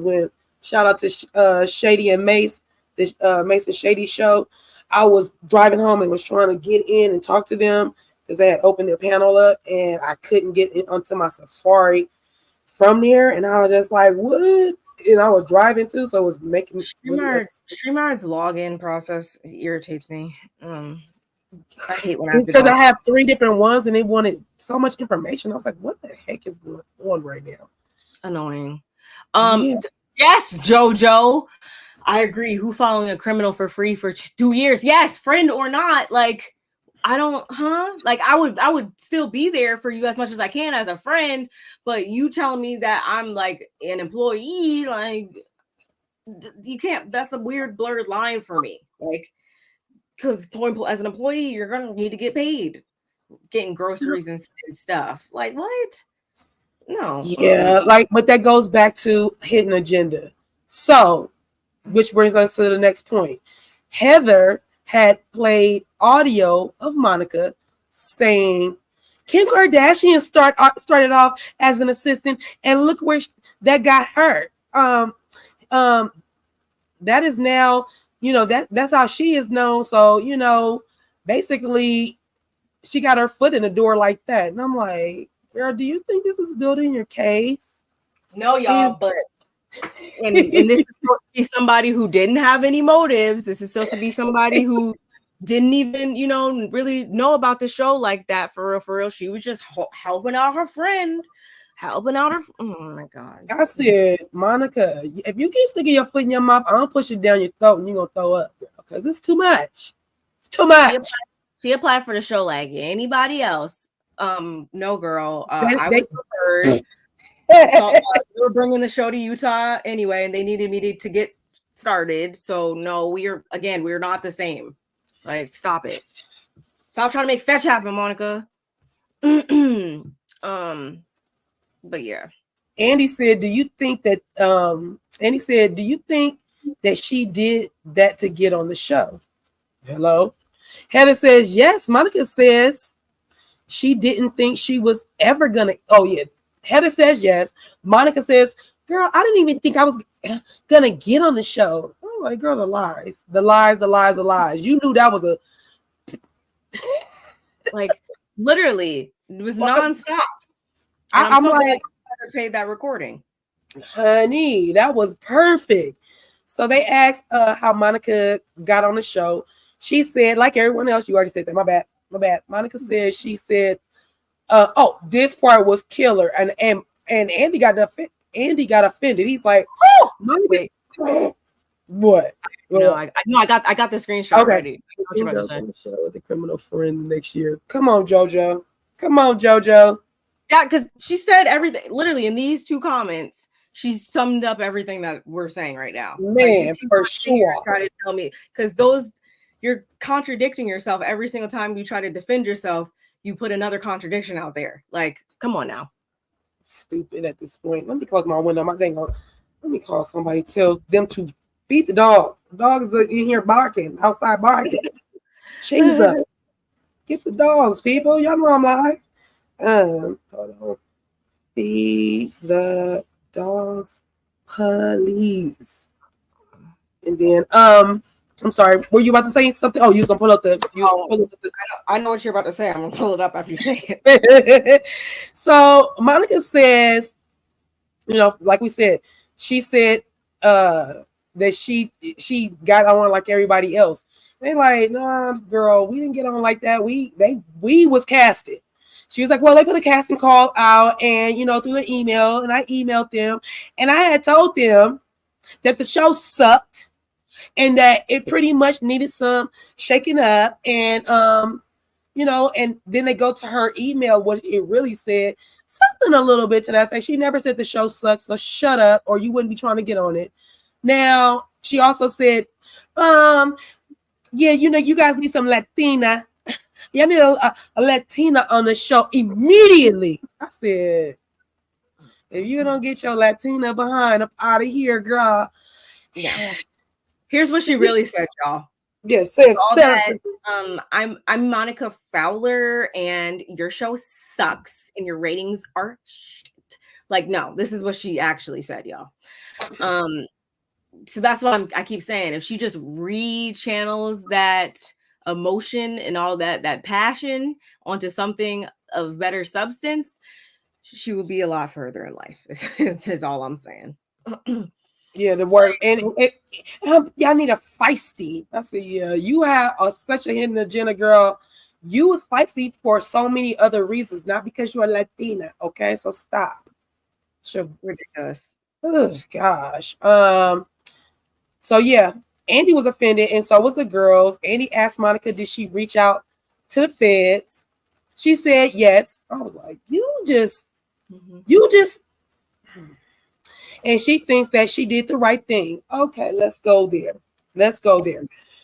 Speaker 2: when shout out to Shady and Mace, this Mace and Shady show, I was driving home and was trying to get in and talk to them because they had opened their panel up, and I couldn't get in onto my Safari from there, and I was just like, what? And I was driving too, so it was making
Speaker 1: StreamYard's login process irritates me. I hate when I have
Speaker 2: because I have 3 different ones and they wanted so much information. I was like, what the heck is going on right now?
Speaker 1: Annoying. Yes, JoJo. I agree. Who following a criminal for free for 2 years? Yes, friend or not. Like, I don't, like, I would still be there for you as much as I can as a friend, but you telling me that I'm like an employee, like, you can't. That's a weird blurred line for me. Like, because as an employee, you're gonna need to get paid, getting groceries and stuff. Like, what? No.
Speaker 2: Yeah, but that goes back to hidden agenda. So, which brings us to the next point. Heather had played audio of Monica saying Kim Kardashian started off as an assistant, and look where that got her. That is now, that's how she is known. So, basically, she got her foot in the door like that. And I'm like, girl, do you think this is building your case?
Speaker 1: No, y'all, but and this is supposed to be somebody who didn't have any motives. This is supposed to be somebody who didn't even, really know about the show like that. For real. She was just helping out her friend. Oh my God.
Speaker 2: I said, Monica, if you keep sticking your foot in your mouth, I'm gonna push it down your throat and you're gonna throw up, girl, because it's too much. It's too much.
Speaker 1: She applied for the show like anybody else. No, girl.
Speaker 2: They-
Speaker 1: I
Speaker 2: they-
Speaker 1: was preferred. So we were bringing the show to Utah anyway, and they needed me to get started. So no, we're not the same. Like, stop it. Stop trying to make fetch happen, Monica. But yeah.
Speaker 2: Andy said, "Do you think that?" Andy said, "Do you think that she did that to get on the show?" Hello, Heather says yes. Monica says she didn't think she was ever gonna. Oh yeah, Heather says yes. Monica says, "Girl, I didn't even think I was gonna get on the show." Oh my girl, the lies, the lies, the lies, the lies. You knew that was a
Speaker 1: like literally it was nonstop.
Speaker 2: I'm like,
Speaker 1: I paid that recording.
Speaker 2: honey, that was perfect. So they asked how Monica got on the show. She said, like everyone else, you already said that. My bad. Monica said she said, "Oh, this part was killer," and Andy got offended. He's like, "Oh, Monica,
Speaker 1: wait,
Speaker 2: what?"
Speaker 1: No, I got the screenshot
Speaker 2: okay.
Speaker 1: ready. What you about to say?
Speaker 2: On the show with a criminal friend next year. Come on, JoJo. Come on, JoJo.
Speaker 1: Yeah, because she said everything. Literally in these two comments, she summed up everything that we're saying right now.
Speaker 2: Man, like, for sure.
Speaker 1: Try to tell me because you're contradicting yourself every single time you try to defend yourself. You put another contradiction out there. Like, come on now.
Speaker 2: Stupid at this point. Let me close my window. My dang on. Let me call somebody. Tell them to feed the dog. The dogs are in here barking, outside barking. Jesus, get the dogs, people. Y'all know I'm live. Hold on. Feed the dogs, please. And then, I'm sorry. Were you about to say something? Oh, you was gonna pull up the.
Speaker 1: I know what you're about to say. I'm gonna pull it up after you say
Speaker 2: it. So Monica says, like we said, she said that she got on like everybody else. They like, nah, girl, we didn't get on like that. We was casted. She was like, well, they put a casting call out and through an email, and I emailed them, and I had told them that the show sucked and that it pretty much needed some shaking up, and and then they go to her email, what it really said, something a little bit to that effect. She never said the show sucks, so shut up or you wouldn't be trying to get on it. Now, she also said, yeah, you guys need some Latina. Y'all need a Latina on the show immediately. I said, if you don't get your Latina behind up out of here, girl.
Speaker 1: Yeah. Here's what she really said, y'all.
Speaker 2: Yes,
Speaker 1: I'm Monica Fowler, and your show sucks, and your ratings are shit. Like, no, this is what she actually said, y'all. So that's what I keep saying. If she just rechannels that emotion and all that passion onto something of better substance, she will be a lot further in life. Is all I'm saying.
Speaker 2: Yeah, the word, and y'all need a feisty. I said, yeah, you have such a hidden agenda, girl. You was feisty for so many other reasons, not because you're a Latina. Okay, so stop. Sure,
Speaker 1: ridiculous.
Speaker 2: Oh gosh. So yeah, Andy was offended, and so was the girls. Andy asked Monica, did she reach out to the feds? She said yes. I was like, you just. And she thinks that she did the right thing. Okay, let's go there.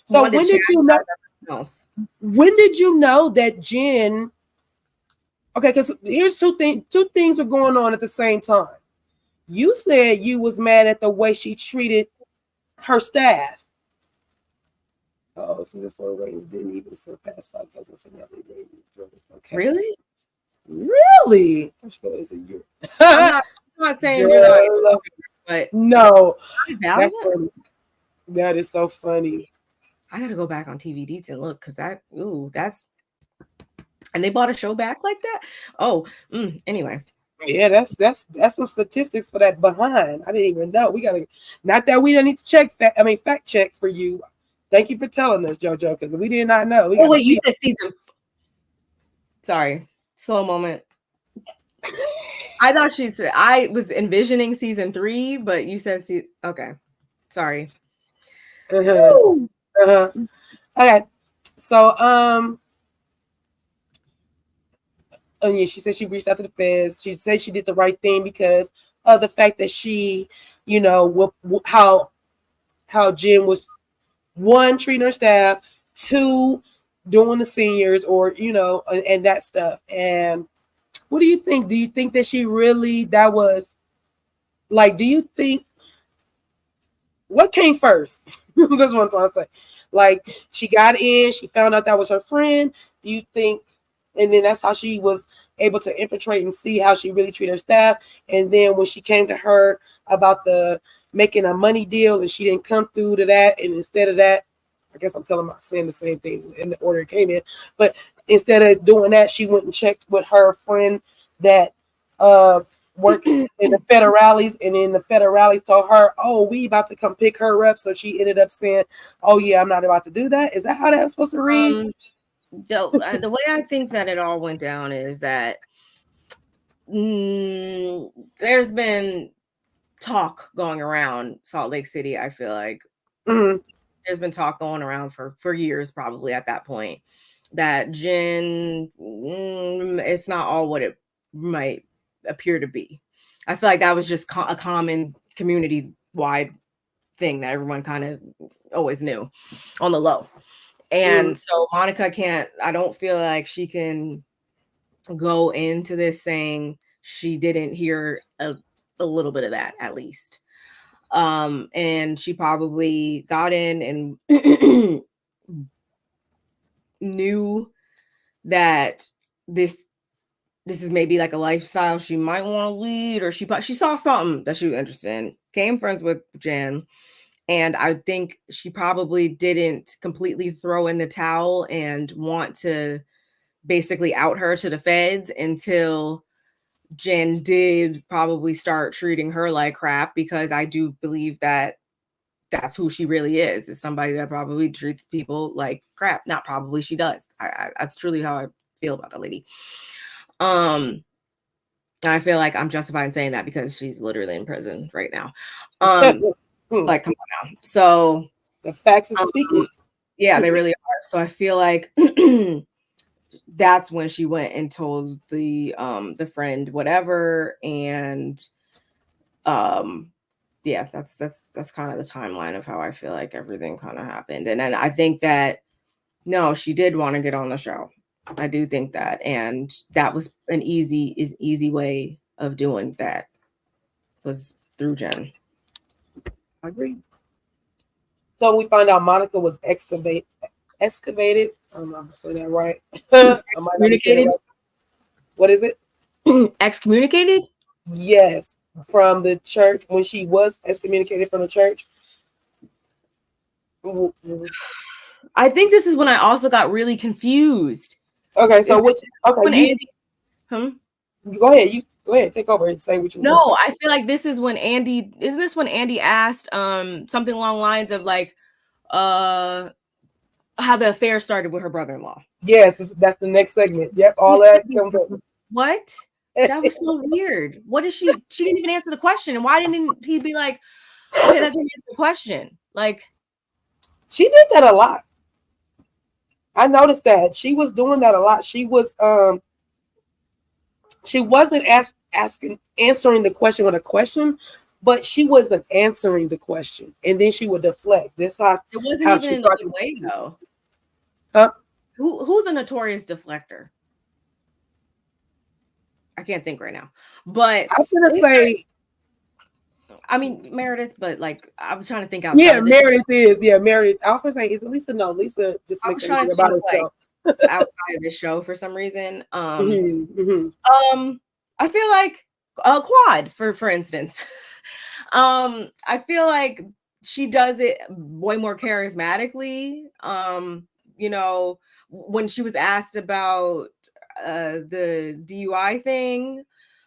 Speaker 2: So when did you know? When did you know that Jen? Okay, because here's two things. Two things were going on at the same time. You said you was mad at the way she treated her staff. Oh, season 4 ratings didn't even surpass 5,000 finale ratings. Okay. Really?
Speaker 1: I'm not saying you're not, but
Speaker 2: no. That's funny. That is so funny.
Speaker 1: I gotta go back on TVD to look because that's and they bought a show back like that. Oh, anyway.
Speaker 2: Yeah, that's some statistics for that behind. I didn't even know. We gotta, not that we don't need to fact check for you. Thank you for telling us, JoJo, because we did not know.
Speaker 1: Oh wait, you said season. Sorry, slow moment. I thought she said I was envisioning season 3, but you said okay. Sorry.
Speaker 2: Okay. So yeah, she said she reached out to the feds. She said she did the right thing because of the fact that she, you know, how Jen was, one, treating her staff, two, doing the seniors, or you know, and that stuff. And what do you think? Do you think that she really, that was like, do you think, what came first? That's what I'm trying to say. Like, she got in, she found out that was her friend. Do you think, and then that's how she was able to infiltrate and see how she really treated her staff. And then when she came to her about the making a money deal and she didn't come through to that, and instead of that, I guess I'm saying the same thing in the order it came in. But instead of doing that, she went and checked with her friend that works in the federales, and then the federales told her, "Oh, we about to come pick her up." So she ended up saying, "Oh yeah, I'm not about to do that." Is that how that was supposed to read?
Speaker 1: The way I think that it all went down is that there's been talk going around Salt Lake City. I feel like there's been talk going around for years, probably at that point, that Jen, it's not all what it might appear to be. I feel like that was just a common community-wide thing that everyone kind of always knew on the low. And so Monica I don't feel like she can go into this saying she didn't hear a little bit of that, at least. And she probably got in and knew that this is maybe like a lifestyle she might want to lead, or she saw something that she was interested in, came friends with Jen. And I think she probably didn't completely throw in the towel and want to basically out her to the feds until Jen did probably start treating her like crap, because I do believe that that's who she really is somebody that probably treats people like crap. Not probably, she does. That's truly how I feel about that lady. And I feel like I'm justified in saying that because she's literally in prison right now. Like, come on now. So
Speaker 2: the facts are speaking.
Speaker 1: Yeah, they really are. So I feel like that's when she went and told the friend whatever, and yeah, that's kind of the timeline of how I feel like everything kind of happened. And then I think that no, she did want to get on the show. I do think that, and that was an easy way of doing that, was through Jen.
Speaker 2: I agree. So we find out Monica was excavated. I don't know if I'm saying that right.
Speaker 1: Excommunicated?
Speaker 2: What is it?
Speaker 1: Excommunicated?
Speaker 2: Yes, from the church, when she was excommunicated from the church.
Speaker 1: I think this is when I also got really confused.
Speaker 2: Okay, so go ahead. You go ahead, take over and say what you.
Speaker 1: No, I feel like this is when Andy. Isn't this when Andy asked something along the lines of like how the affair started with her brother-in-law?
Speaker 2: Yes, that's the next segment. Yep, all that comes up.
Speaker 1: What? That was so weird. What is she? She didn't even answer the question, and why didn't he be like, "Okay, that didn't answer the question"? Like,
Speaker 2: she did that a lot. I noticed that she was doing that a lot. She was she wasn't answering the question with a question, but she wasn't answering the question, and then she would deflect. This how
Speaker 1: it wasn't even in a good way though.
Speaker 2: Huh?
Speaker 1: Who's a notorious deflector? I can't think right now, but
Speaker 2: I'm gonna say,
Speaker 1: I mean Meredith, but like I was trying to think outside.
Speaker 2: Yeah, Meredith is. Yeah, Meredith. I was gonna say, is Lisa? No, Lisa just makes everything about herself.
Speaker 1: Like, outside of the show for some reason. I feel like Quad, for instance. I feel like she does it way more charismatically. You know, when she was asked about the DUI thing,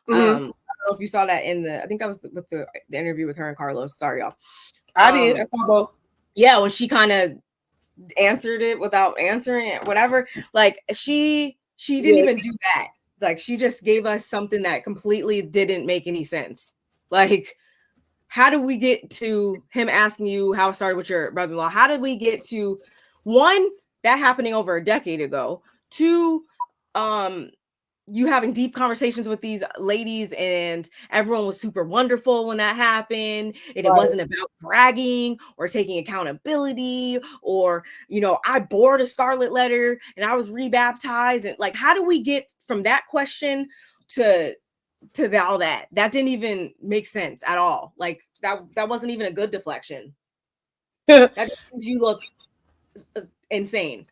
Speaker 1: I don't know if you saw that I think that was with the interview with her and Carlos. Sorry, y'all.
Speaker 2: I did. I saw both.
Speaker 1: Yeah, when she kind of answered it without answering it, whatever. Like she didn't even do that. Like she just gave us something that completely didn't make any sense. Like, how do we get to him asking you how it started with your brother-in-law? How did we get to one, that happening over a decade ago? Two, you having deep conversations with these ladies and everyone was super wonderful when that happened, and it wasn't about bragging or taking accountability, or I bore a scarlet letter and I was rebaptized, and like, how do we get from that question to all that didn't even make sense at all. Like that wasn't even a good deflection. That just means you look insane.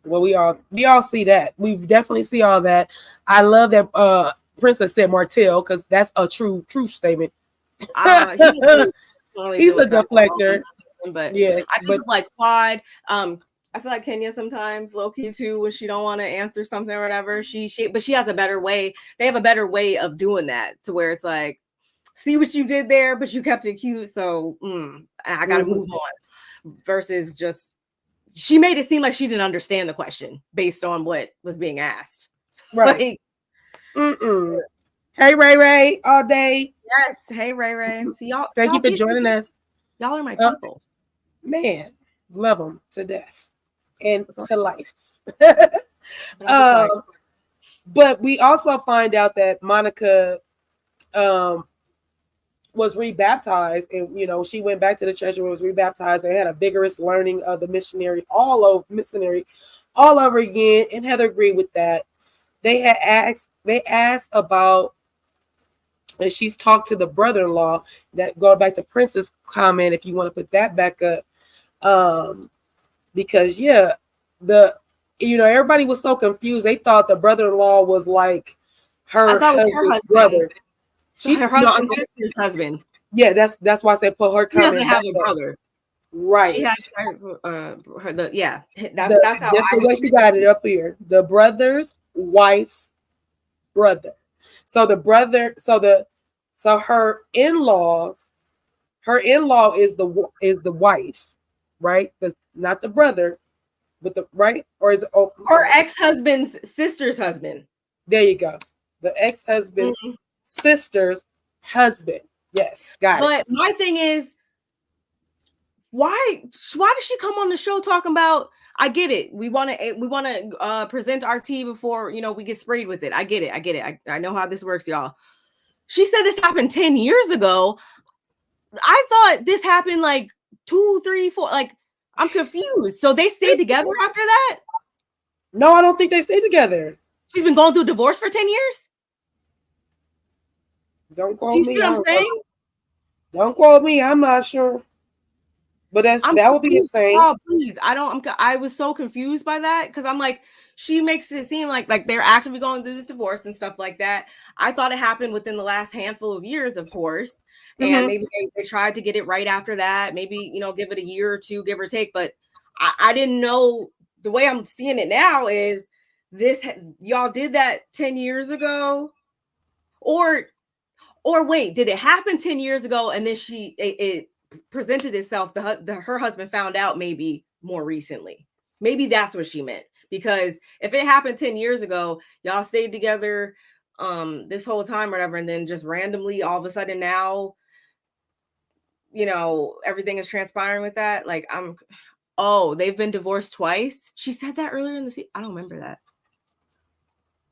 Speaker 2: Well, we all see that. We definitely see all that. I love that Princess said Martell, because that's a true statement.
Speaker 1: He's a
Speaker 2: deflector.
Speaker 1: But yeah, I feel like Quad. I feel like Kenya sometimes low key too, when she don't want to answer something or whatever. But she has a better way. They have a better way of doing that, to where it's like, see what you did there, but you kept it cute, so I gotta move on. Versus just, she made it seem like she didn't understand the question based on what was being asked.
Speaker 2: Right. Hey, Ray Ray, all day.
Speaker 1: Yes. Hey, Ray Ray. See y'all.
Speaker 2: Thank you for joining us.
Speaker 1: Y'all are my people.
Speaker 2: Man, love them to death and to life. But we also find out that Monica was rebaptized, and she went back to the church and was rebaptized and had a vigorous learning of the missionary all over again. And Heather agreed with that. They asked about, and she's talked to the brother-in-law, that going back to Prince's comment, if you want to put that back up, because everybody was so confused. They thought the brother-in-law was like her husband's brother.
Speaker 1: Her husband's sister's husband.
Speaker 2: Yeah, that's why I said put her comment.
Speaker 1: She doesn't have a brother,
Speaker 2: right?
Speaker 1: She has that's how
Speaker 2: that's the way she got it up here. The brother's wife's brother. So the brother, so her in-law is the wife, right? Not the brother, but the right, or is it
Speaker 1: her ex-husband's sister's husband?
Speaker 2: There you go. The ex-husband's sister's husband. Yes, got it.
Speaker 1: But my thing is, why does she come on the show talking about? I get it. We want to present our tea before we get sprayed with it. I get it. I know how this works, y'all. She said this happened 10 years ago. I thought this happened like 2, 3, 4. Like, I'm confused. So they stayed together after that?
Speaker 2: No, I don't think they stayed together.
Speaker 1: She's been going through divorce for 10 years?
Speaker 2: Don't quote me.
Speaker 1: See what I'm saying?
Speaker 2: Don't quote me. I'm not sure. But that would be insane.
Speaker 1: Oh, please. I was so confused by that, because I'm like, she makes it seem like they're actively going through this divorce and stuff like that. I thought it happened within the last handful of years, of course. And maybe they tried to get it right after that. Maybe, give it a year or two, give or take. But I didn't know. The way I'm seeing it now is y'all did that 10 years ago? Or wait, did it happen 10 years ago and then it presented itself, her husband found out maybe more recently? Maybe that's what she meant. Because if it happened 10 years ago, y'all stayed together this whole time or whatever, and then just randomly all of a sudden now, everything is transpiring with that. Like, they've been divorced twice. She said that earlier in the season. I don't remember that.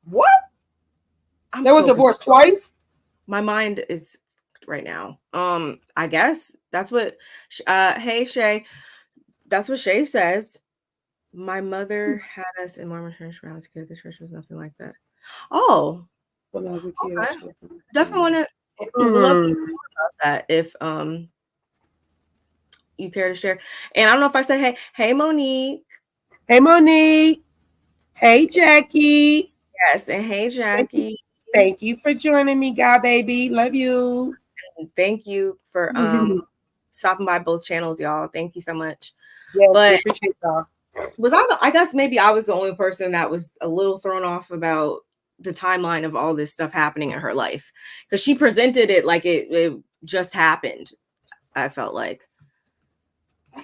Speaker 2: What? There was divorced twice?
Speaker 1: My mind is right now. I guess that's what hey Shay, that's what Shay says. My mother had us in Mormon church when I was a kid. The church was nothing like that. Oh,
Speaker 2: when I was a kid,
Speaker 1: okay. Definitely want to love to hear about that if you care to share. And I don't know if I said hey Monique.
Speaker 2: Hey Monique. Hey Jackie.
Speaker 1: Yes, and hey Jackie.
Speaker 2: Thank you for joining me, God baby. Love you.
Speaker 1: And thank you for stopping by both channels, y'all. Thank you so much.
Speaker 2: Yes,
Speaker 1: but
Speaker 2: appreciate y'all.
Speaker 1: I guess maybe I was the only person that was a little thrown off about the timeline of all this stuff happening in her life, because she presented it like it just happened. I felt like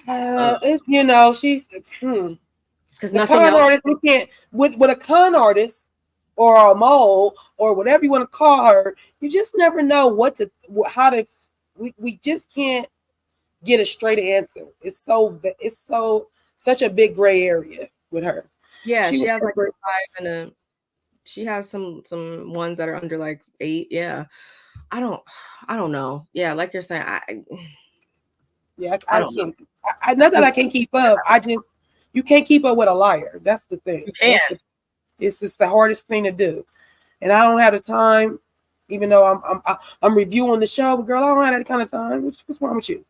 Speaker 2: it's she's
Speaker 1: because
Speaker 2: nothing else. Artist, we can't with a con artist or a mole or whatever you want to call her. You just never know we just can't get a straight answer. It's such a big gray area with her.
Speaker 1: Yeah, she has like a 5 and She has some ones that are under like 8. Yeah. I don't know. Yeah, like you're saying, I
Speaker 2: I
Speaker 1: don't know.
Speaker 2: can't. Not that I can't keep up. I just you can't keep up with a liar. That's the thing.
Speaker 1: You can.
Speaker 2: It's just the hardest thing to do, and I don't have the time. Even though I'm reviewing the show, but girl, I don't have that kind of time. What's wrong with you?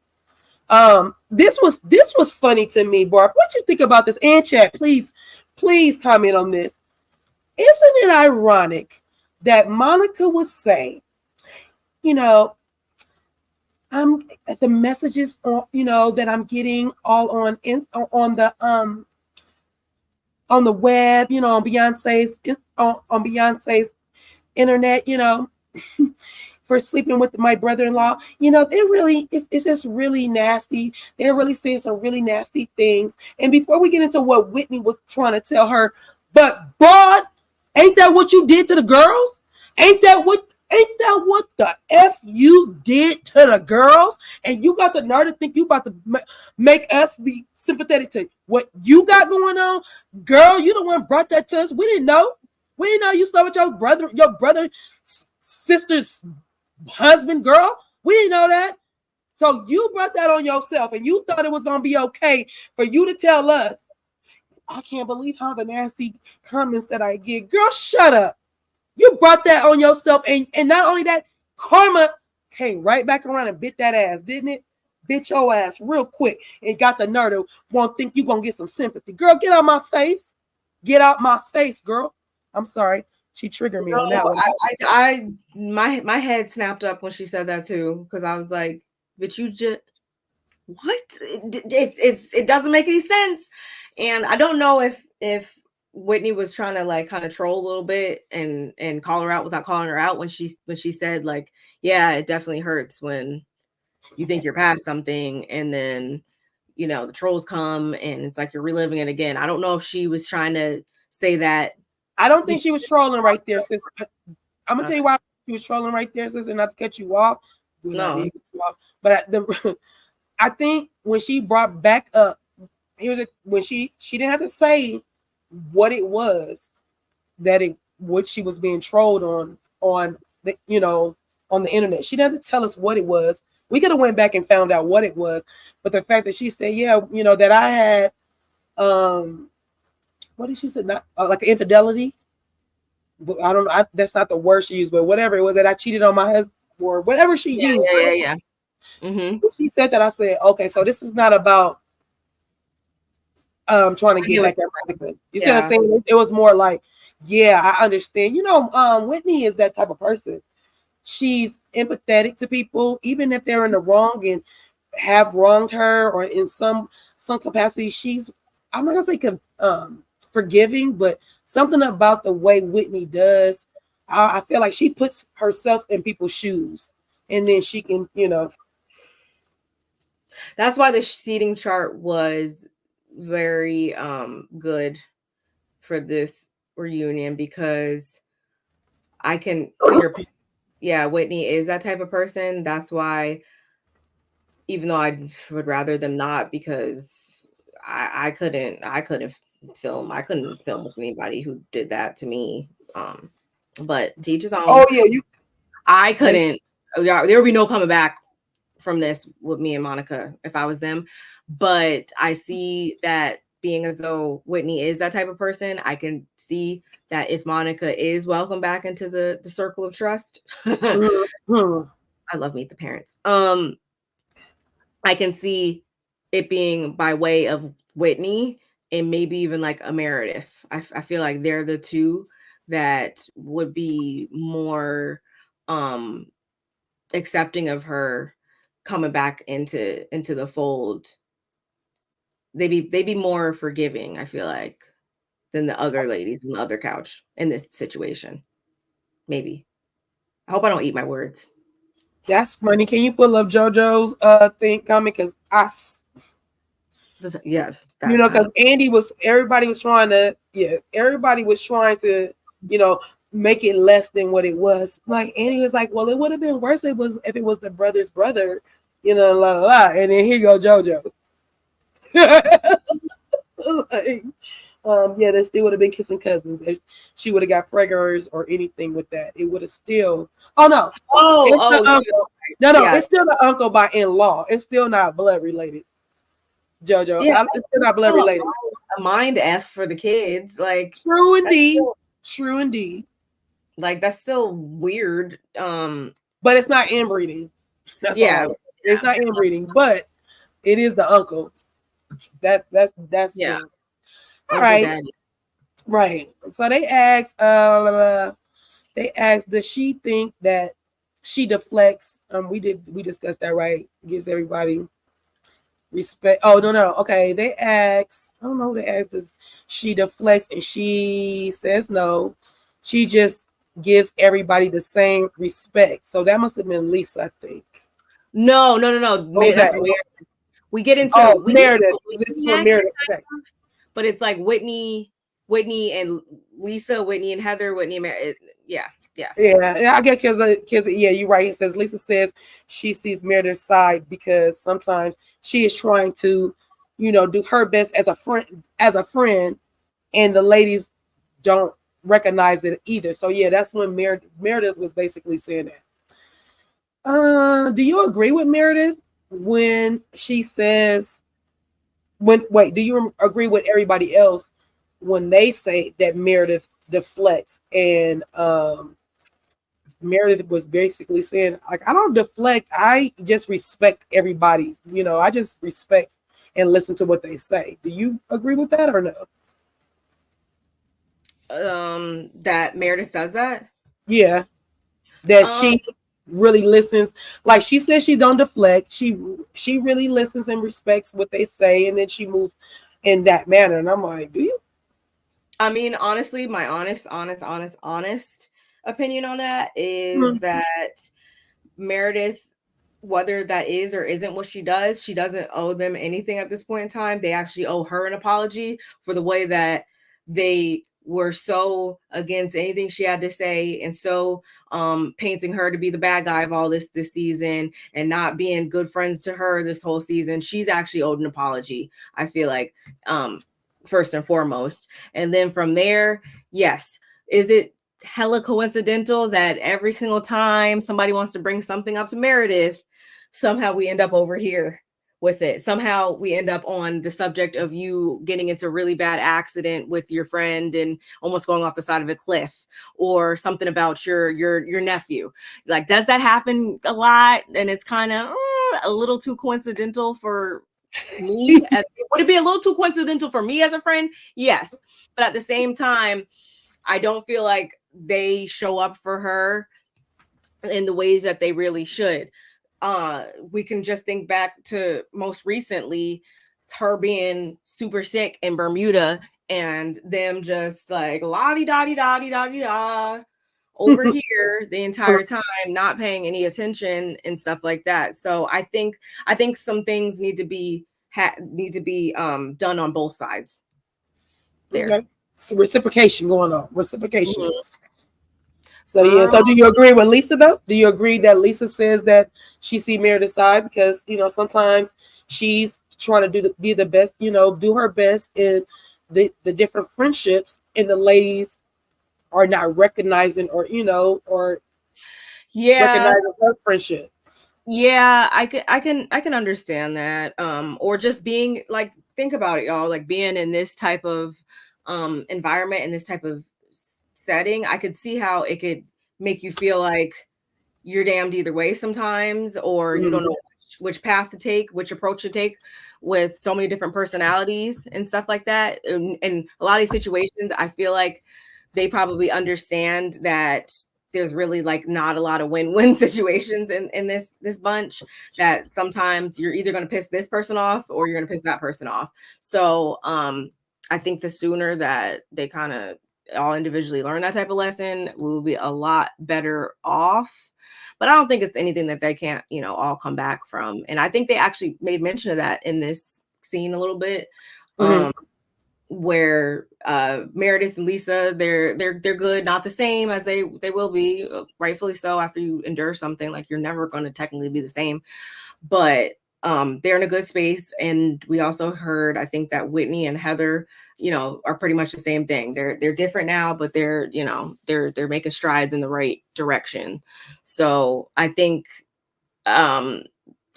Speaker 2: This was funny to me, Barb. What you think about this? And chat, please comment on this. Isn't it ironic that Monica was saying, you know, I'm the messages on, that I'm getting all on the web, on Beyonce's internet, for sleeping with my brother-in-law. It's just really nasty. They're really saying some really nasty things. And before we get into what Whitney was trying to tell her, but Broad, ain't that what you did to the girls? Ain't that what the F you did to the girls? And you got the nerve to think you about to make us be sympathetic to what you got going on? Girl, you the one brought that to us. We didn't know. We didn't know you slept with your brother, sister's husband, girl. We didn't know that. So you brought that on yourself, and you thought it was going to be okay for you to tell us. I can't believe how the nasty comments that I get. Girl, shut up. You brought that on yourself, and not only that, karma came right back around and bit that ass, didn't it? Bit your ass real quick and got the nerve to want to think you're going to get some sympathy. Girl, get out my face. Get out my face, girl. I'm sorry. She triggered me on that one.
Speaker 1: My head snapped up when she said that too, because I was like, but you just what? It doesn't make any sense. And I don't know if Whitney was trying to like kind of troll a little bit and call her out without calling her out when she said like, yeah, it definitely hurts when you think you're past something and then the trolls come and it's like you're reliving it again. I don't know if she was trying to say that.
Speaker 2: I don't think she was trolling right there, sis. I'm gonna tell you why she was trolling right there, sis, and not to cut you off.
Speaker 1: No.
Speaker 2: But I think when she brought back up, when she didn't have to say what it was what she was being trolled on the on the internet. She didn't have to tell us what it was. We could have went back and found out what it was, but the fact that she said, yeah, that I had what did she say? Not like infidelity. I don't know. That's not the word she used, but whatever it was that I cheated on my husband or whatever she used.
Speaker 1: Yeah. Mm-hmm.
Speaker 2: She said that. I said, okay, so this is not about trying to get back at Monica. You see what I'm saying? It was more like, yeah, I understand. Whitney is that type of person. She's empathetic to people, even if they're in the wrong and have wronged her or in some capacity. I'm not gonna say forgiving, but something about the way Whitney does, I feel like she puts herself in people's shoes, and then she can,
Speaker 1: That's why the seating chart was very good for this reunion, because I can, to your point, yeah, Whitney is that type of person. That's why, even though I would rather them not, because I couldn't film with anybody who did that to me. But teach his own.
Speaker 2: Oh yeah,
Speaker 1: I couldn't. There would be no coming back from this with me and Monica if I was them. But I see that being as though Whitney is that type of person, I can see that if Monica is welcome back into the circle of trust, I love Meet the Parents. I can see it being by way of Whitney and maybe even like a Meredith. I feel like they're the two that would be more accepting of her coming back into the fold. They'd be more forgiving, I feel like, than the other ladies on the other couch in this situation. Maybe. I hope I don't eat my words.
Speaker 2: That's funny. Can you pull up JoJo's comment? Because because everybody was trying to make it less than what it was. Like Andy was like, well, it would have been worse if it was the brother's brother, la la la. And then here you go JoJo. Yeah, they still would have been kissing cousins. If she would have got preggers or anything with that, it would have still. Oh no, it's the
Speaker 1: Oh,
Speaker 2: uncle. No,
Speaker 1: yeah,
Speaker 2: it's still the uncle by in-law. It's still not blood related. JoJo,
Speaker 1: yeah.
Speaker 2: it's still not blood
Speaker 1: Still
Speaker 2: related.
Speaker 1: a mind f for the kids. Like
Speaker 2: True
Speaker 1: that's
Speaker 2: indeed.
Speaker 1: still,
Speaker 2: True indeed.
Speaker 1: like that's still weird.
Speaker 2: But it's not inbreeding. That's
Speaker 1: Yeah,
Speaker 2: all. It's not inbreeding, but it is the uncle. That's
Speaker 1: yeah.
Speaker 2: yeah. All
Speaker 1: Uncle
Speaker 2: right.
Speaker 1: Daddy.
Speaker 2: Right. So they asked, does she think that she deflects? We discussed that, right? Gives everybody respect. Oh no. Okay. They asked, I don't know, they asked, does she deflects, and she says no. She just gives everybody the same respect. So that must have been Lisa, I think.
Speaker 1: No. That's
Speaker 2: Okay.
Speaker 1: Meredith. We get into
Speaker 2: Oh, Meredith. This is from
Speaker 1: next,
Speaker 2: Meredith. Okay.
Speaker 1: but it's like Whitney and Lisa, Whitney and Heather, Whitney and Meredith. Yeah.
Speaker 2: Yeah, I get because yeah, you're right. It says Lisa says she sees Meredith's side because sometimes she is trying to, do her best as a friend, and the ladies don't recognize it either. So yeah, that's when Meredith was basically saying that. Do you agree with Meredith when she says do you agree with everybody else when they say that Meredith deflects and Meredith was basically saying, like, I don't deflect. I just respect everybody's, I just respect and listen to what they say. Do you agree with that or no?
Speaker 1: That Meredith does that?
Speaker 2: Yeah. That she really listens. Like she says she don't deflect. She really listens and respects what they say, and then she moves in that manner. And I'm like, do you?
Speaker 1: I mean, honestly, my honest opinion on that is that Meredith, whether that is or isn't what she doesn't owe them anything at this point in time. They actually owe her an apology for the way that they were so against anything she had to say and so painting her to be the bad guy of all this season and not being good friends to her this whole season. She's actually owed an apology, I feel like, first and foremost. And then from there, yes, is it hella coincidental that every single time somebody wants to bring something up to Meredith, somehow we end up over here with it? Somehow we end up on the subject of you getting into a really bad accident with your friend and almost going off the side of a cliff, or something about your nephew. Like, does that happen a lot? And it's kind of a little too coincidental for me. Would it be a little too coincidental for me as a friend? Yes, but at the same time, I don't feel like they show up for her in the ways that they really should. We can just think back to most recently her being super sick in Bermuda and them just like la-di-da-di-da-di-da-di-da over here the entire time, not paying any attention and stuff like that. So I think some things need to be done on both sides there.
Speaker 2: Okay. So reciprocation going on. Reciprocation.
Speaker 1: Mm-hmm.
Speaker 2: So yeah. So do you agree with Lisa though? Do you agree that Lisa says that she see Meredith's side because sometimes she's trying to be the best, do her best in the different friendships, and the ladies are not recognizing or recognizing her friendship.
Speaker 1: Yeah, I can understand that. Or just being like, think about it, y'all, like being in this type of environment, in this type of setting, I could see how it could make you feel like you're damned either way sometimes, or you don't know which path to take, which approach to take with so many different personalities and stuff like that. And a lot of these situations, I feel like they probably understand that there's really like not a lot of win-win situations in this bunch, that sometimes you're either going to piss this person off or you're going to piss that person off. So I think the sooner that they kind of all individually learn that type of lesson, we will be a lot better off. But I don't think it's anything that they can't, all come back from. And I think they actually made mention of that in this scene a little bit. Where Meredith and Lisa, they're good, not the same as they will be, rightfully so, after you endure something. Like, you're never going to technically be the same, but they're in a good space. And we also heard, I think, that Whitney and Heather, are pretty much the same thing. They're different now, but they're making strides in the right direction. So I think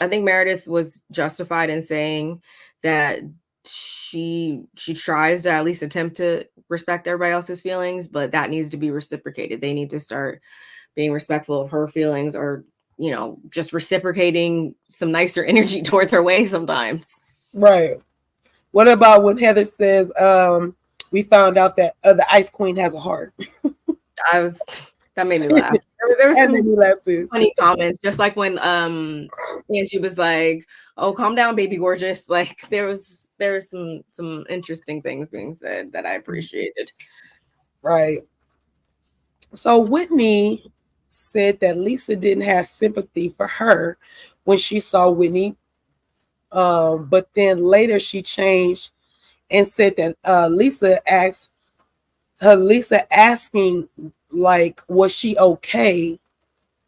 Speaker 1: Meredith was justified in saying that she tries to at least attempt to respect everybody else's feelings, but that needs to be reciprocated. They need to start being respectful of her feelings, or just reciprocating some nicer energy towards her way sometimes.
Speaker 2: Right. What about when Heather says, we found out that the Ice Queen has a heart?
Speaker 1: That made me laugh. There was
Speaker 2: some
Speaker 1: funny comments, just like when Angie was like, "Oh, calm down, baby gorgeous." Like there was some interesting things being said that I appreciated.
Speaker 2: Right. So Whitney said that Lisa didn't have sympathy for her when she saw Whitney, but then later she changed and said that Lisa asking, like, was she okay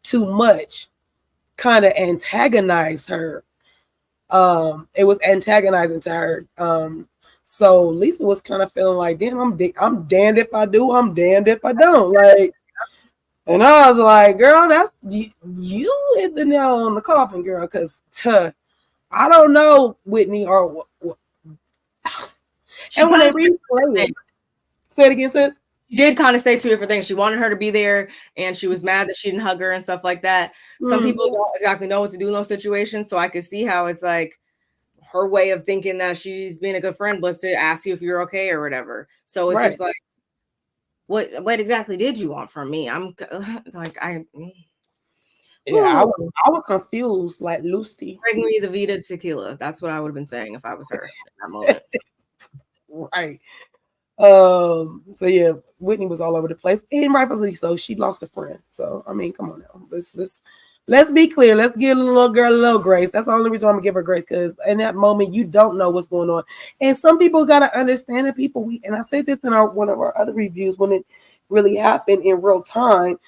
Speaker 2: too much, kind of antagonized her. It was antagonizing to her. So Lisa was kind of feeling like, damn, I'm damned if I do, I'm damned if I don't. Like, and I was like, girl, that's you hit the nail on the coffin, girl. Because I don't know, Whitney, or and when they replay it, say it again, sis.
Speaker 1: She did kind of say two different things. She wanted her to be there, and she was mad that she didn't hug her and stuff like that. Some people don't exactly know what to do in those situations, so I could see how it's like her way of thinking that she's being a good friend was to ask you if you're okay or whatever. So it's just like, what exactly did you want from me? I'm like, I
Speaker 2: was confused, like Lucy.
Speaker 1: Bring me the Vita tequila. That's what I would have been saying if I was her in that moment.
Speaker 2: Right. So yeah, Whitney was all over the place, and rightfully so. She lost a friend. So I mean, come on now. Let's be clear. Let's give a little girl a little grace. That's the only reason I'm gonna give her grace, because in that moment you don't know what's going on. And some people gotta understand that people, and I said this in one of our other reviews when it really happened in real time.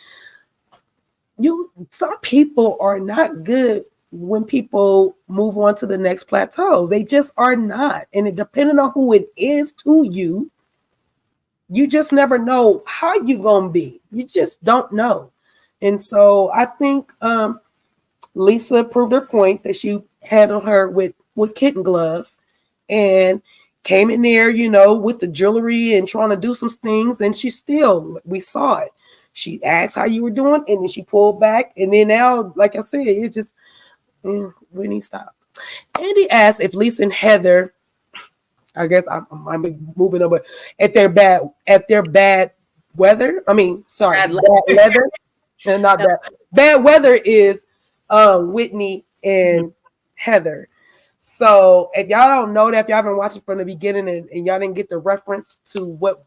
Speaker 2: Some people are not good when people move on to the next plateau. They just are not. And it depending on who it is to you, you just never know how you gonna be. You just don't know. And so I think Lisa proved her point that she handled her with kitten gloves and came in there, with the jewelry and trying to do some things. And we saw it. She asked how you were doing, and then she pulled back. And then now, like I said, it's just, we need to stop. Andy asked if Lisa and Heather, I guess I'm moving on, but at their bad weather. I mean, sorry, bad weather, and not bad. Bad weather is Whitney and Heather. So if y'all don't know that, if y'all been watching from the beginning and y'all didn't get the reference to what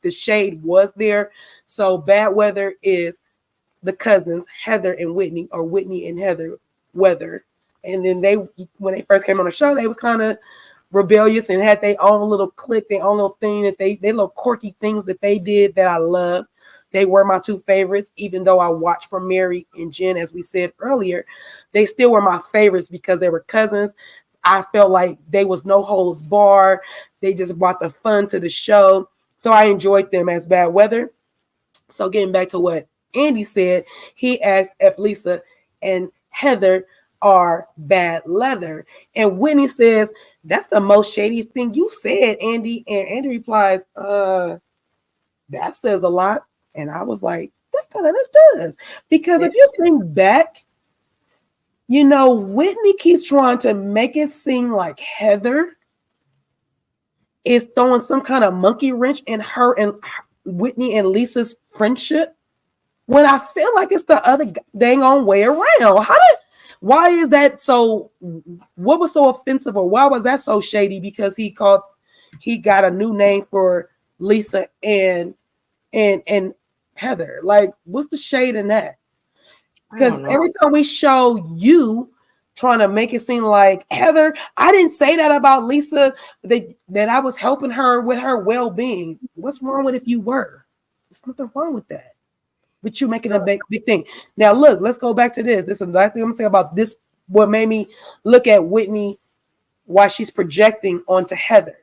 Speaker 2: the shade was there. So bad weather is the cousins, Heather and Whitney, or Whitney and Heather Weather. And then when they first came on the show, they was kind of rebellious and had their own little clique, their own little thing that they little quirky things that they did that I love. They were my two favorites, even though I watched for Mary and Jen, as we said earlier. They still were my favorites because they were cousins. I felt like they was no holds barred. They just brought the fun to the show. So I enjoyed them as bad weather. So getting back to what Andy said, he asked if Lisa and Heather are bad leather. And Whitney says, that's the most shadiest thing you said, Andy. And Andy replies, that says a lot. And I was like, that kind of does. Because if you think back, Whitney keeps trying to make it seem like Heather is throwing some kind of monkey wrench in her and Whitney and Lisa's friendship, when I feel like it's the other dang on way around. Why is that so? What was so offensive, or why was that so shady? Because he got a new name for Lisa and Heather. Like, what's the shade in that? Because every time we show you trying to make it seem like Heather, I didn't say that about Lisa, that I was helping her with her well-being. What's wrong with if you were? There's nothing wrong with that. But you making a big thing. Now, look, let's go back to this. This is the last thing I'm going to say about this what made me look at Whitney, why she's projecting onto Heather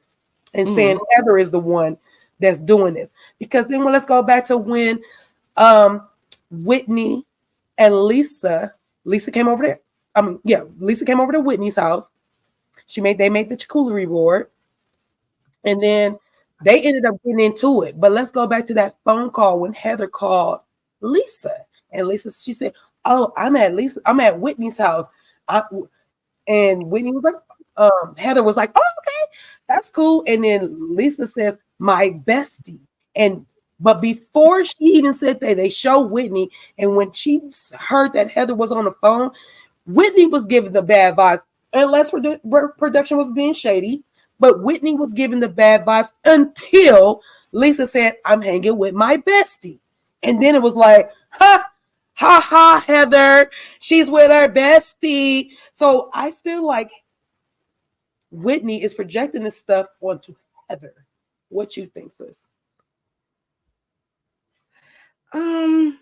Speaker 2: and saying Heather is the one that's doing this. Because then let's go back to when Whitney and Lisa came over there. Lisa came over to Whitney's house. They made the charcuterie board. And then they ended up getting into it. But let's go back to that phone call when Heather called Lisa. And Lisa, she said, "Oh, I'm at Whitney's house." And Whitney was like, Heather was like, "Oh, okay, that's cool." And then Lisa says, "My bestie." But before she even said that, they show Whitney. And when she heard that Heather was on the phone, Whitney was giving the bad vibes. Unless production was being shady. But Whitney was giving the bad vibes until Lisa said, "I'm hanging with my bestie." And then it was like, ha, ha, ha, Heather. She's with her bestie. So I feel like Whitney is projecting this stuff onto Heather. What you think, sis?
Speaker 1: Yeah,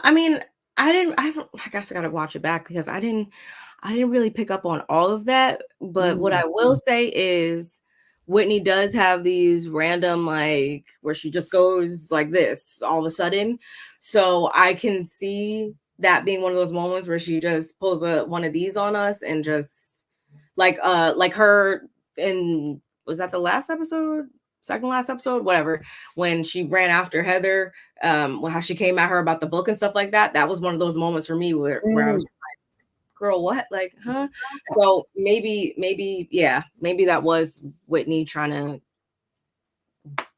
Speaker 1: I mean, I guess I gotta watch it back because I didn't really pick up on all of that. But what I will say is Whitney does have these random, like, where she just goes like this all of a sudden. So I can see that being one of those moments where she just pulls one of these on us and just like her in, was that the last episode? Second last episode, whatever, when she ran after Heather, how she came at her about the book and stuff like that. That was one of those moments for me where I was like, "Girl, what? Like, huh?" So maybe that was Whitney trying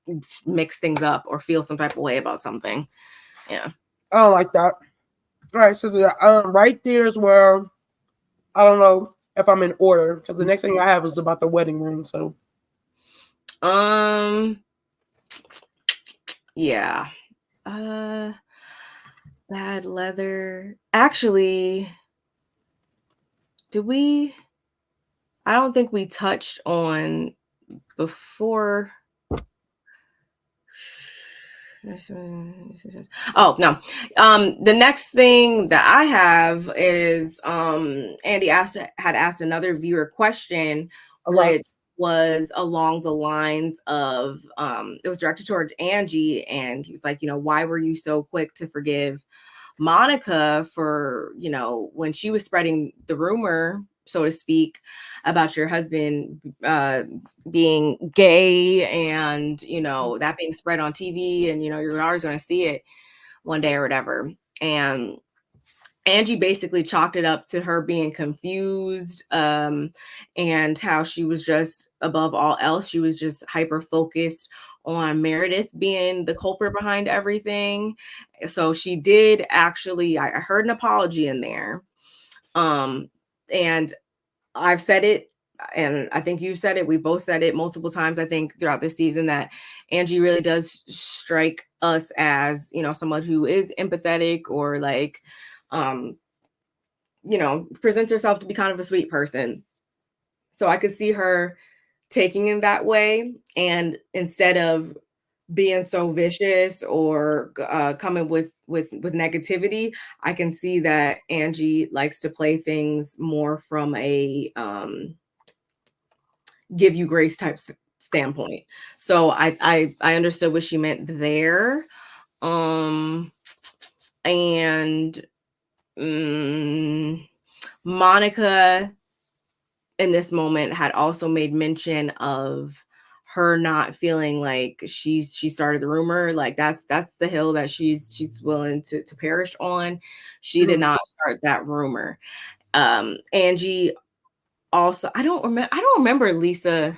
Speaker 1: to mix things up or feel some type of way about something. Yeah,
Speaker 2: I don't like that. All right, so right there is where I don't know if I'm in order because the next thing I have is about the wedding ring. So.
Speaker 1: Yeah. Bad leather. Actually, I don't think we touched on before. Oh no. The next thing that I have is Andy had asked another viewer question, which was along the lines of it was directed towards Angie, and he was like, why were you so quick to forgive Monica for, when she was spreading the rumor, so to speak, about your husband being gay and, that being spread on TV and, you're always going to see it one day or whatever. And Angie basically chalked it up to her being confused and how she was just, above all else, she was just hyper focused on Meredith being the culprit behind everything. So she did actually, I heard an apology in there. And I've said it, and I think you said it, we both said it multiple times, I think, throughout this season, that Angie really does strike us as, someone who is empathetic or like, presents herself to be kind of a sweet person. So I could see her taking it that way. And instead of being so vicious or coming with negativity, I can see that Angie likes to play things more from a give you grace type standpoint. So I understood what she meant there. And Monica in this moment had also made mention of her not feeling like she started the rumor. Like that's the hill that she's willing to perish on. She did not start that rumor. Angie also, I don't remember Lisa.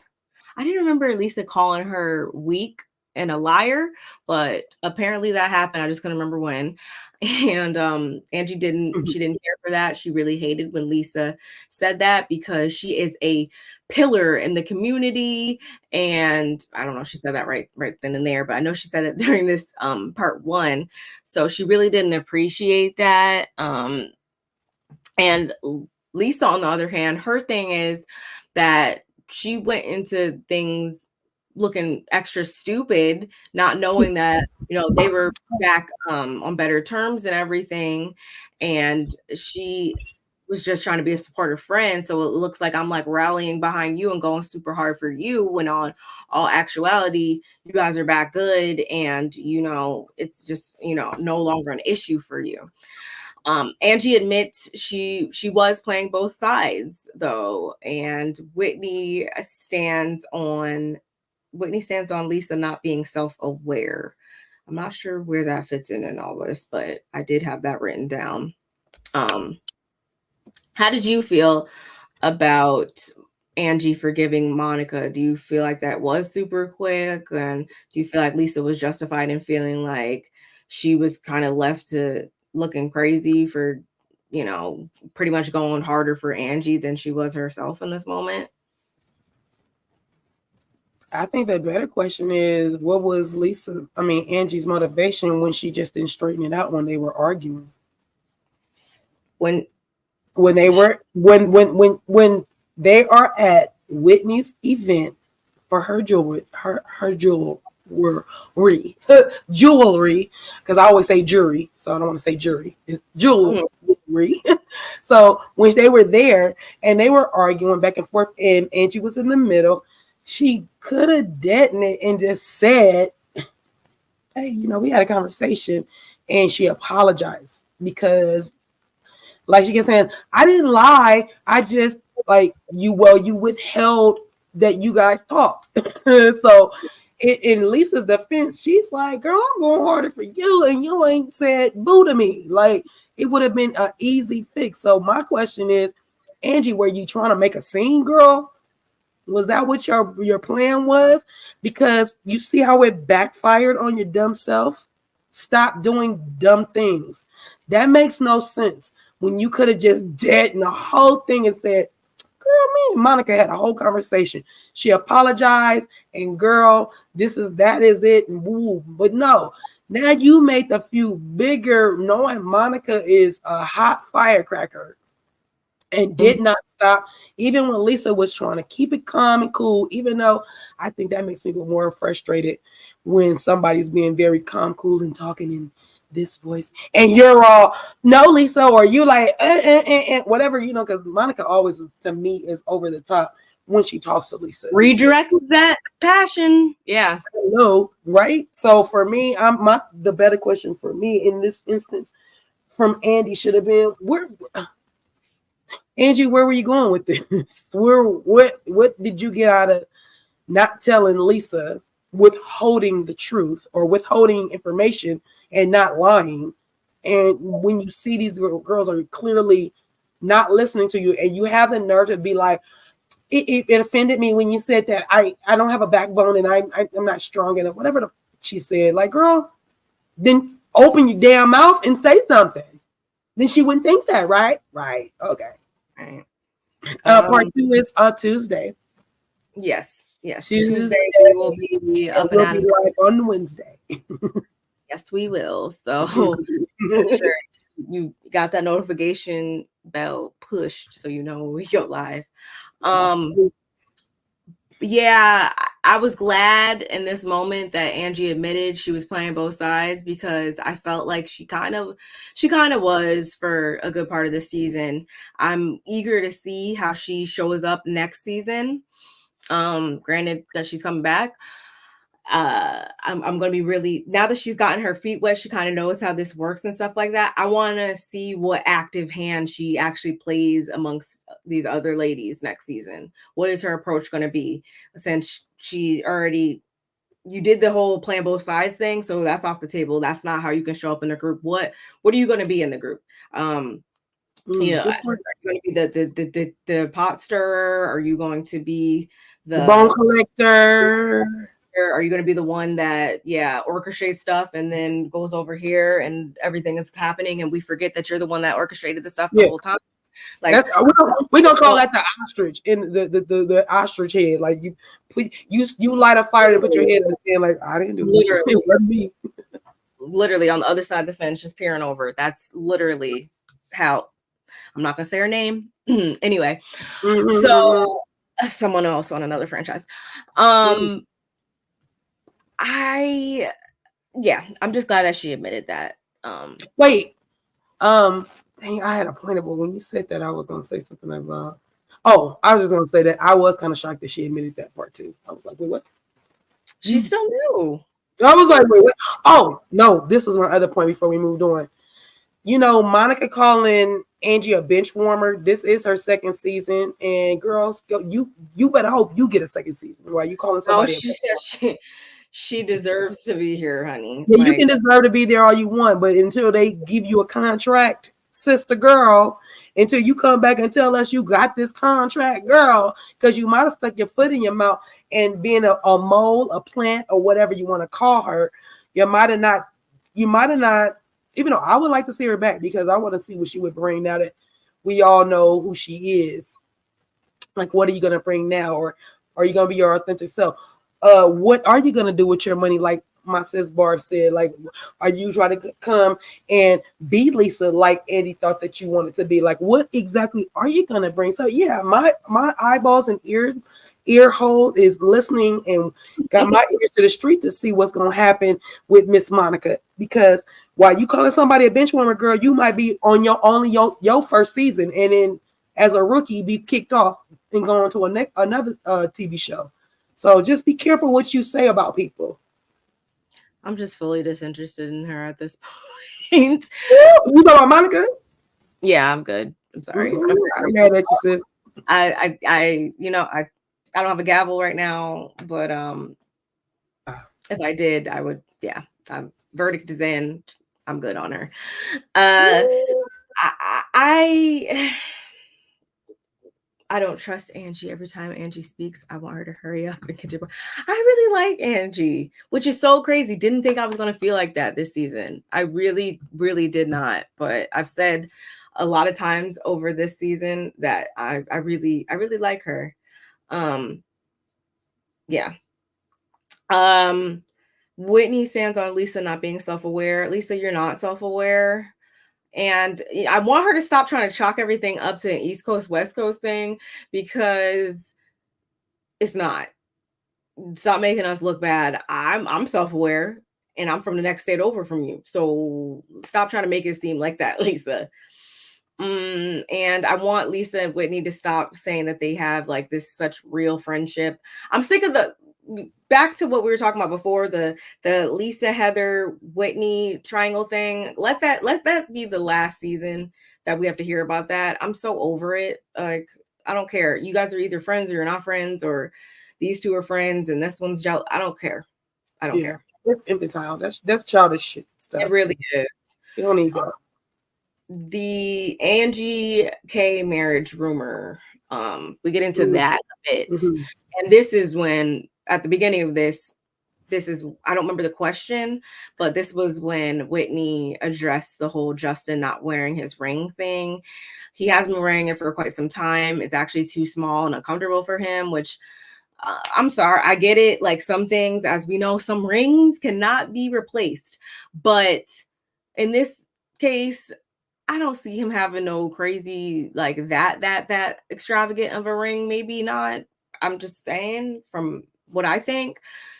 Speaker 1: I didn't remember Lisa calling her weak and a liar, but apparently that happened. I just couldn't remember when. And Angie she didn't care for that. She really hated when Lisa said that because she is a pillar in the community. And I don't know if she said that right then and there, but I know she said it during this part one. So she really didn't appreciate that. And Lisa, on the other hand, her thing is that she went into things looking extra stupid, not knowing that, they were back on better terms and everything. And she was just trying to be a supportive friend. So it looks like I'm like rallying behind you and going super hard for you, when on all actuality, you guys are back good. And, you know, it's just, you know, no longer an issue for you. Angie admits she was playing both sides though. And Whitney stands on Lisa not being self-aware. I'm not sure where that fits in all this, but I did have that written down. How did you feel about Angie forgiving Monica? Do you feel like that was super quick? And do you feel like Lisa was justified in feeling like she was kind of left to looking crazy for, you know, pretty much going harder for Angie than she was herself in this moment?
Speaker 2: I think the better question is, what was Angie's motivation when she just didn't straighten it out when they were arguing? When they were when they are at Whitney's event for her jewelry, jewelry, because I always say jury, so I don't want to say jury. It's jewelry. So when they were there and they were arguing back and forth, and Angie was in the middle, she could have detonated and just said, "Hey, you know, we had a conversation," and she apologized because, like she kept saying, "I didn't lie. I just like you. Well, you withheld that you guys talked." So, in Lisa's defense, she's like, "Girl, I'm going harder for you, and you ain't said boo to me." Like, it would have been an easy fix. So my question is, Angie, were you trying to make a scene, girl? Was that what your plan was? Because you see how it backfired on your dumb self. Stop doing dumb things. That makes no sense. When you could have just deadened the whole thing and said, "Girl, me and Monica had a whole conversation. She apologized, and girl, that is it." And woo. But no, now you made the few bigger, knowing Monica is a hot firecracker and did not stop, even when Lisa was trying to keep it calm and cool, even though I think that makes people more frustrated when somebody's being very calm, cool, and talking in this voice. And you're all, "No, Lisa," or you like, whatever, you know, because Monica always, to me, is over the top when she talks to Lisa.
Speaker 1: Redirects that passion. Yeah.
Speaker 2: No, right? So for me, the better question for me in this instance from Andy should have been, Angie, where were you going with this? What did you get out of not telling Lisa, withholding the truth or withholding information and not lying? And when you see these girls are clearly not listening to you, and you have the nerve to be like, it offended me when you said that I don't have a backbone and I'm not strong enough, whatever she said. Like, girl, then open your damn mouth and say something. Then she wouldn't think that, right? Right. Okay. Right. Part 2 is on Tuesday.
Speaker 1: Yes.
Speaker 2: Tuesday
Speaker 1: will be up
Speaker 2: and be live on Wednesday.
Speaker 1: Yes, we will. So sure you got that notification bell pushed so you know when we go live. Yeah, I was glad in this moment that Angie admitted she was playing both sides, because I felt like she kind of was for a good part of the season. I'm eager to see how she shows up next season. Granted that she's coming back. I'm going to be really, now that she's gotten her feet wet, she kind of knows how this works and stuff like that. I want to see what active hand she actually plays amongst these other ladies next season. What is her approach going to be? Since you did the whole playing both sides thing, so that's off the table. That's not how you can show up in the group. What are you going to be in the group? You know, are you going to be the pot stirrer? Are you going to be the
Speaker 2: bone collector?
Speaker 1: Are you going to be the one that, orchestrates stuff and then goes over here and everything is happening and we forget that you're the one that orchestrated the stuff the whole time? Like,
Speaker 2: we're gonna call that the ostrich in the ostrich head. Like you light a fire to put your head in the sand. Like, I didn't do it.
Speaker 1: Literally on the other side of the fence, just peering over. That's literally how. I'm not gonna say her name anyway. So someone else on another franchise. I'm just glad that she admitted that.
Speaker 2: Dang, I had a point, but when you said that, I was gonna say something about. Oh, I was just gonna say that I was kind of shocked that she admitted that part too. I was like, wait, what?
Speaker 1: She's still new.
Speaker 2: I was like, wait, what? Oh no, this was my other point before we moved on. You know, Monica calling Angie a bench warmer. This is her second season, and girls, you better hope you get a second season. Why you calling
Speaker 1: Oh,
Speaker 2: somebody?
Speaker 1: she said she deserves to be here, honey.
Speaker 2: Yeah, you
Speaker 1: Like,
Speaker 2: can deserve to be there all you want, but until they give you a contract, sister girl, until you come back and tell us you got this contract, girl, because you might have stuck your foot in your mouth and being a mole, a plant, or whatever you want to call her, you might have not, even though I would like to see her back because I want to see what she would bring now that we all know who she is. Like, what are you gonna bring now? Or are you gonna be your authentic self? What are you gonna do with your money? Like my sis Barb said, like, are you trying to come and be Lisa like Andy thought that you wanted to be? Like, what exactly are you gonna bring? So yeah, my eyeballs and ear hole is listening and got my ears to the street to see what's gonna happen with Miss Monica. Because while you calling somebody a bench warmer, girl, you might be on your first season, and then as a rookie be kicked off and go on to another TV show. So just be careful what you say about people.
Speaker 1: I'm just fully disinterested in her at this point.
Speaker 2: You know about Monica?
Speaker 1: Yeah, I'm good. I'm sorry.
Speaker 2: I'm mad at you, sis.
Speaker 1: I don't have a gavel right now, but if I did, I would. Yeah, verdict is in. I'm good on her. I don't trust Angie. Every time Angie speaks, I want her to hurry up and get to. I really like Angie, which is so crazy. Didn't think I was going to feel like that this season. I really, really did not. But I've said a lot of times over this season that I really like her. Yeah. Whitney stands on Lisa not being self-aware. Lisa, you're not self-aware. And I want her to stop trying to chalk everything up to an East Coast, West Coast thing because it's not. Stop making us look bad. I'm self-aware and I'm from the next state over from you. So stop trying to make it seem like that, Lisa. And I want Lisa and Whitney to stop saying that they have like this such real friendship. I'm sick of back to what we were talking about before, the Lisa, Heather, Whitney triangle thing. Let that be the last season that we have to hear about that. I'm so over it. Like, I don't care. You guys are either friends or you're not friends, or these two are friends and this one's jealous. I don't care. I don't care.
Speaker 2: It's infantile. That's childish shit stuff.
Speaker 1: It really is.
Speaker 2: You don't need that.
Speaker 1: The Angie K marriage rumor. We get into that a bit. Mm-hmm. And this is when, at the beginning of this is, I don't remember the question, but this was when Whitney addressed the whole Justin not wearing his ring thing. He has been wearing it for quite some time. It's actually too small and uncomfortable for him, which I'm sorry, I get it. Like, some things, as we know, some rings cannot be replaced. But in this case, I don't see him having no crazy, like that extravagant of a ring. Maybe not. I'm just saying from what I think.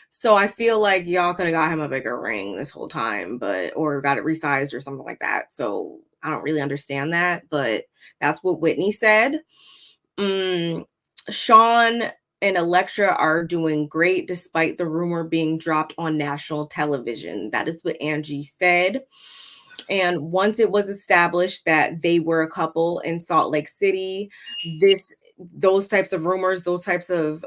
Speaker 1: So I feel like y'all could have got him a bigger ring this whole time, or got it resized or something like that. So I don't really understand that, but that's what Whitney said. Sean and Electra are doing great despite the rumor being dropped on national television. That is what Angie said. And once it was established that they were a couple in Salt Lake City, those types of rumors, those types of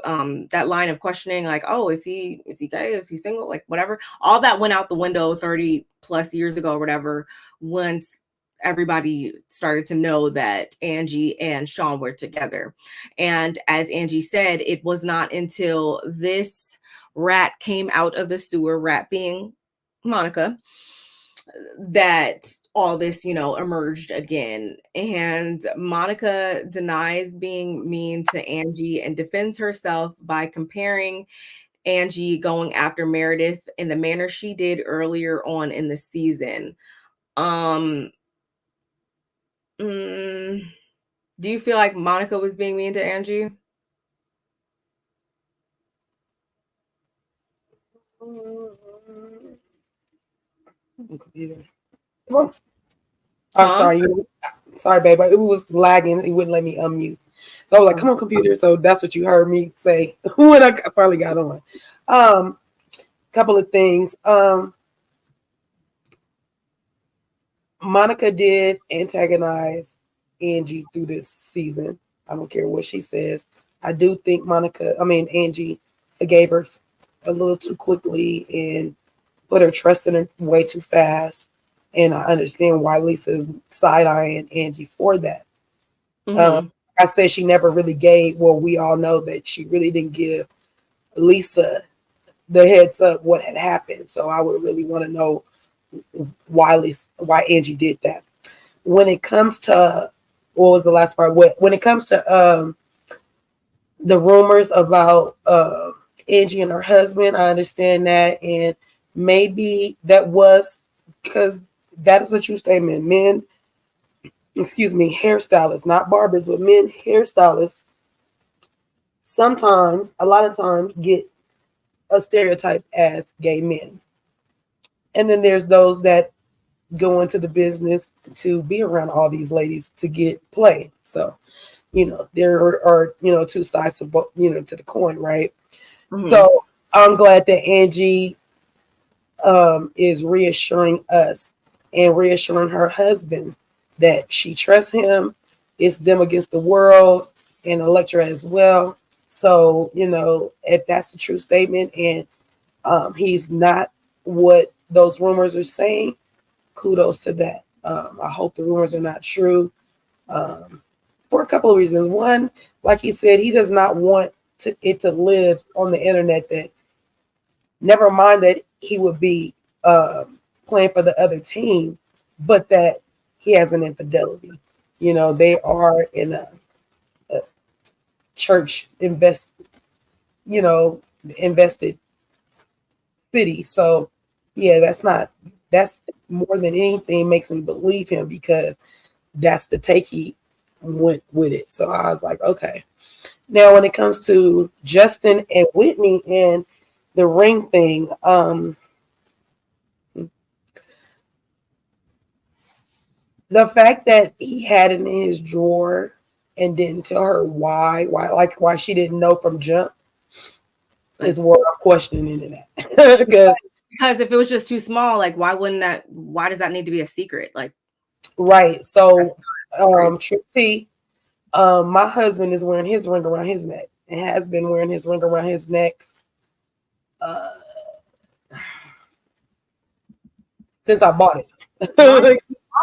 Speaker 1: that line of questioning, like, oh, is he gay? Is he single? Like, whatever. All that went out the window 30 plus years ago or whatever, once everybody started to know that Angie and Sean were together. And as Angie said, it was not until this rat came out of the sewer, rat being Monica, that all this, emerged again. And Monica denies being mean to Angie and defends herself by comparing Angie going after Meredith in the manner she did earlier on in the season. Do you feel like Monica was being mean to Angie?
Speaker 2: Come on. I'm sorry. Sorry, babe, but it was lagging. It wouldn't let me unmute. So I was like, come on, computer. So that's what you heard me say when I finally got on. Couple of things. Monica did antagonize Angie through this season. I don't care what she says. I do think Angie forgave her a little too quickly and put her trust in her way too fast. And I understand why Lisa's side-eyeing Angie for that. I said she never really gave, well, we all know that she really didn't give Lisa the heads up what had happened. So I would really want to know why Angie did that. When it comes to, what was the last part? When it comes to the rumors about Angie and her husband, I understand that. And maybe that was because that is a true statement. Hairstylists, not barbers, but men hairstylists sometimes, a lot of times, get a stereotype as gay men. And then there's those that go into the business to be around all these ladies to get play. So, there are two sides to both, to the coin, right? So I'm glad that Angie is reassuring us and reassuring her husband that she trusts him. It's them against the world, and Electra as well. So, if that's a true statement and he's not what those rumors are saying, kudos to that. I hope the rumors are not true for a couple of reasons. One, like he said, he does not want it to live on the internet that, never mind that he would be playing for the other team, but that he has an infidelity. They are in a church invested city. So yeah, that's more than anything makes me believe him, because that's the take he went with it. So I was like, okay. Now when it comes to Justin and Whitney and the ring thing, the fact that he had it in his drawer and didn't tell her why she didn't know from jump is what I'm questioning in that.
Speaker 1: Because if it was just too small, like why does that need to be a secret? Like,
Speaker 2: right. So Trip my husband is wearing his ring around his neck and has been wearing his ring around his neck since I bought it.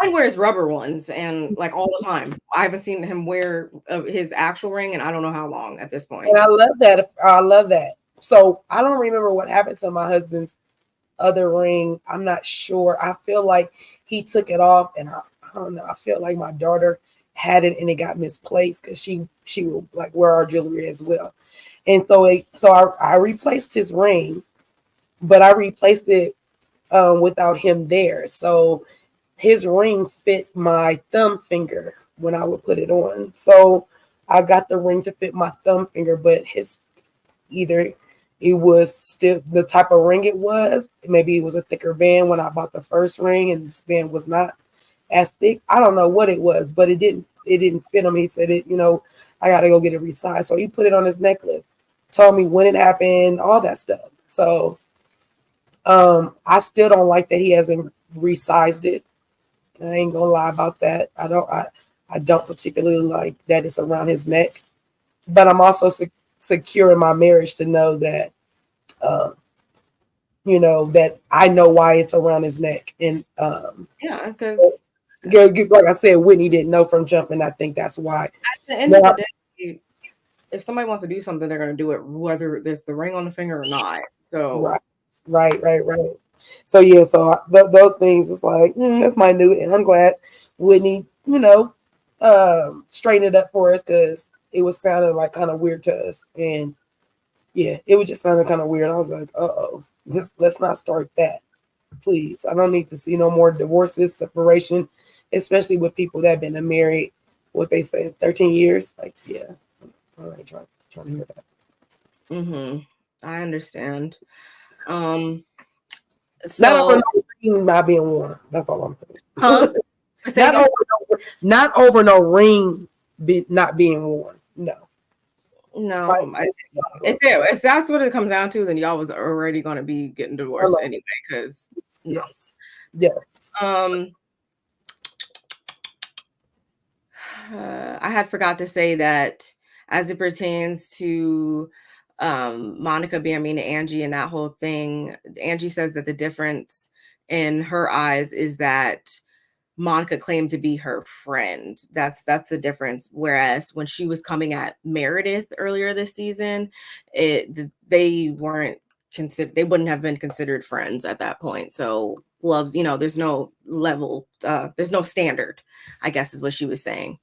Speaker 1: Mine wears rubber ones and like all the time. I haven't seen him wear his actual ring, and I don't know how long at this point.
Speaker 2: And I love that. I love that. So I don't remember what happened to my husband's other ring. I'm not sure. I feel like he took it off, and I don't know. I feel like my daughter had it and it got misplaced because she will like wear our jewelry as well. And so I replaced his ring, but I replaced it without him there. So his ring fit my thumb finger when I would put it on. So I got the ring to fit my thumb finger, but either it was still the type of ring it was. Maybe it was a thicker band when I bought the first ring, and this band was not as thick. I don't know what it was, but it didn't fit him. He said I got to go get it resized. So he put it on his necklace, told me when it happened, all that stuff. So I still don't like that he hasn't resized it. I ain't gonna lie about that. I don't particularly like that it's around his neck, but I'm also secure in my marriage to know that, that I know why it's around his neck. And
Speaker 1: because
Speaker 2: like I said, Whitney didn't know from jumping. I think that's why.
Speaker 1: At the end of the day, if somebody wants to do something, they're going to do it, whether there's the ring on the finger or not. So
Speaker 2: right. So yeah, so those things is like that's minute, and I'm glad Whitney, straightened it up for us, because it was sounding like kind of weird to us, and yeah, it was just sounding kind of weird. I was like, let's not start that, please. I don't need to see no more divorces, separation, especially with people that have been married, what they say, 13 years. Like, yeah, all right, trying to hear that.
Speaker 1: I understand.
Speaker 2: So not being warm. That's all I'm saying.
Speaker 1: Huh?
Speaker 2: Not over no ring not being worn. No.
Speaker 1: No, if that's what it comes down to, then y'all was already going to be getting divorced anyway. Because
Speaker 2: yes.
Speaker 1: I had forgot to say that as it pertains to Monica being mean to Angie and that whole thing, Angie says that the difference in her eyes is that Monica claimed to be her friend. That's the difference. Whereas when she was coming at Meredith earlier this season, they weren't considered. They wouldn't have been considered friends at that point. So loves, there's no level, there's no standard, I guess is what she was saying.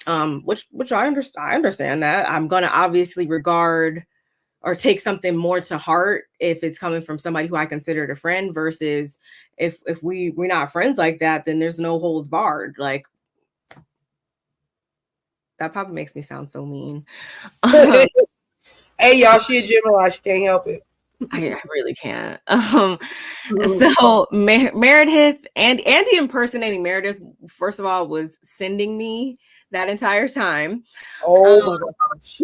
Speaker 1: Which I understand that. I'm gonna obviously regard or take something more to heart if it's coming from somebody who I considered a friend versus if we're not friends like that, then there's no holds barred. Like that probably makes me sound so mean.
Speaker 2: Hey y'all, she a Gemini, she can't help it.
Speaker 1: I really can't. So Meredith and Andy impersonating Meredith, first of all, was sending me that entire time.
Speaker 2: Oh my
Speaker 1: gosh.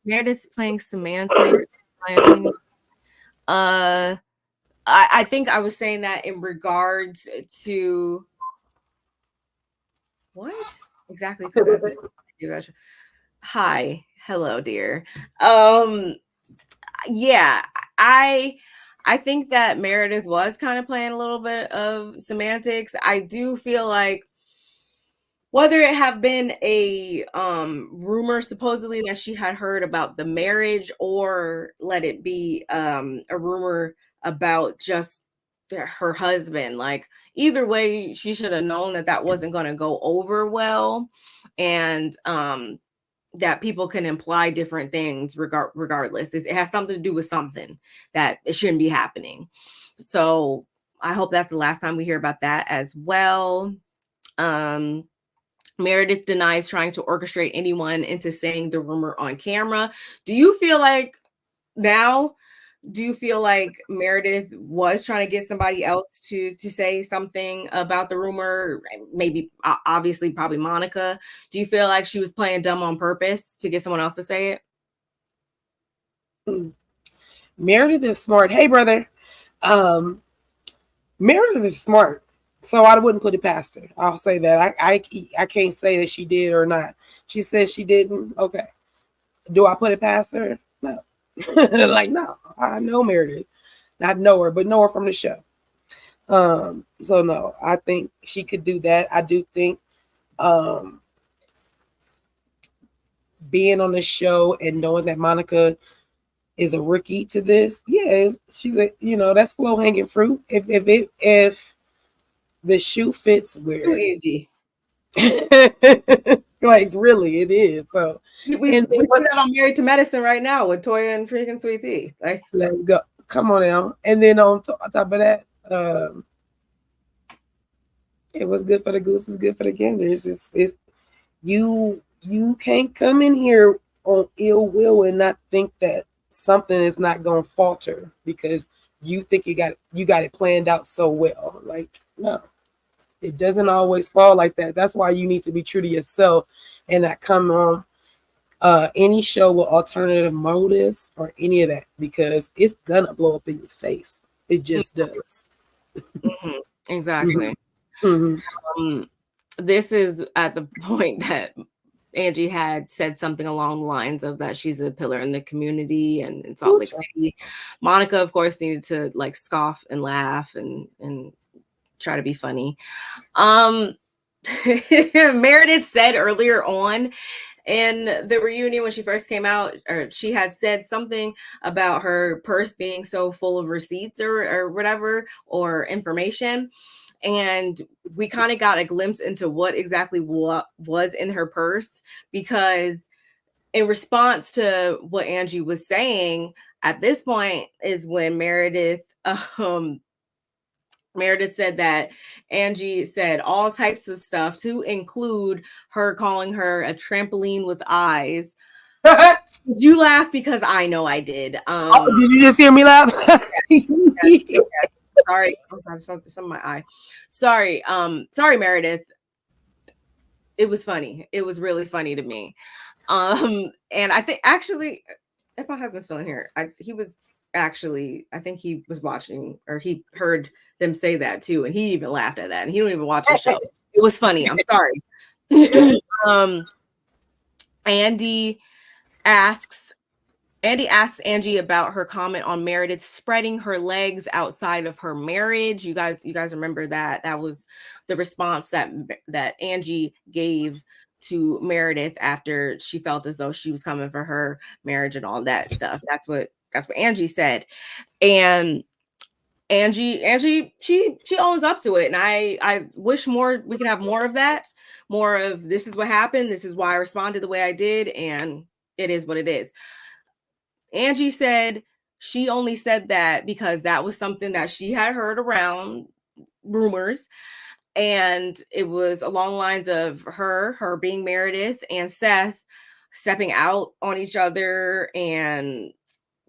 Speaker 1: Meredith's playing semantics, in my opinion. I think I was saying that in regards to what exactly? Hi, hello, dear. Yeah, I think that Meredith was kind of playing a little bit of semantics. I do feel like whether it have been a rumor supposedly that she had heard about the marriage or let it be a rumor about just her husband, like either way, she should have known that that wasn't going to go over well, and that people can imply different things regardless. It has something to do with something that it shouldn't be happening. So I hope that's the last time we hear about that as well. Meredith denies trying to orchestrate anyone into saying the rumor on camera. Do you feel like Meredith was trying to get somebody else to say something about the rumor? Maybe, obviously, probably Monica. Do you feel like she was playing dumb on purpose to get someone else to say it?
Speaker 2: Meredith is smart. Hey, brother. Meredith is smart. So I wouldn't put it past her. I'll say that. I can't say that she did or not. She says she didn't. Okay. Do I put it past her? No. Like, no. I know Meredith. Not know her, but know her from the show. So no, I think she could do that. I do think being on the show and knowing that Monica is a rookie to this, yeah, she's that's low hanging fruit. If the shoe fits where
Speaker 1: too easy.
Speaker 2: Like really it is. So
Speaker 1: we see that on Married to Medicine right now with Toya and freaking Sweet Tea. Like,
Speaker 2: let's go. Come on now. And then on top of that, it was good for the goose is good for the gander. It's you can't come in here on ill will and not think that something is not gonna falter because you think you got it planned out so well. Like, no. It doesn't always fall like that. That's why you need to be true to yourself and not come on any show with alternative motives or any of that because it's gonna blow up in your face. It just does.
Speaker 1: Mm-hmm. Exactly. Mm-hmm. This is at the point that Angie had said something along the lines of that she's a pillar in the community and in Salt Lake City. Monica, of course, needed to like scoff and laugh and try to be funny. Meredith said earlier on in the reunion when she first came out, or she had said something about her purse being so full of receipts or whatever, or information. And we kind of got a glimpse into what exactly what was in her purse, because in response to what Angie was saying at this point is when Meredith said that Angie said all types of stuff to include her calling her a trampoline with eyes. You laugh because I know I did.
Speaker 2: Did you just hear me laugh?
Speaker 1: Yes. Sorry. Oh God, something in my eye. Sorry. Sorry, Meredith. It was funny. It was really funny to me. And I think actually, if my husband's still in here, I think he was watching or he heard them say that too, and he even laughed at that. And he don't even watch the show. It was funny. I'm sorry. Andy asks Angie about her comment on Meredith spreading her legs outside of her marriage. You guys remember that? That was the response that Angie gave to Meredith after she felt as though she was coming for her marriage and all that stuff. That's what Angie said. And Angie, she owns up to it. And I wish we could have more of that, more of this is what happened. This is why I responded the way I did. And it is what it is. Angie said she only said that because that was something that she had heard around rumors. And it was along the lines of her being Meredith and Seth stepping out on each other and,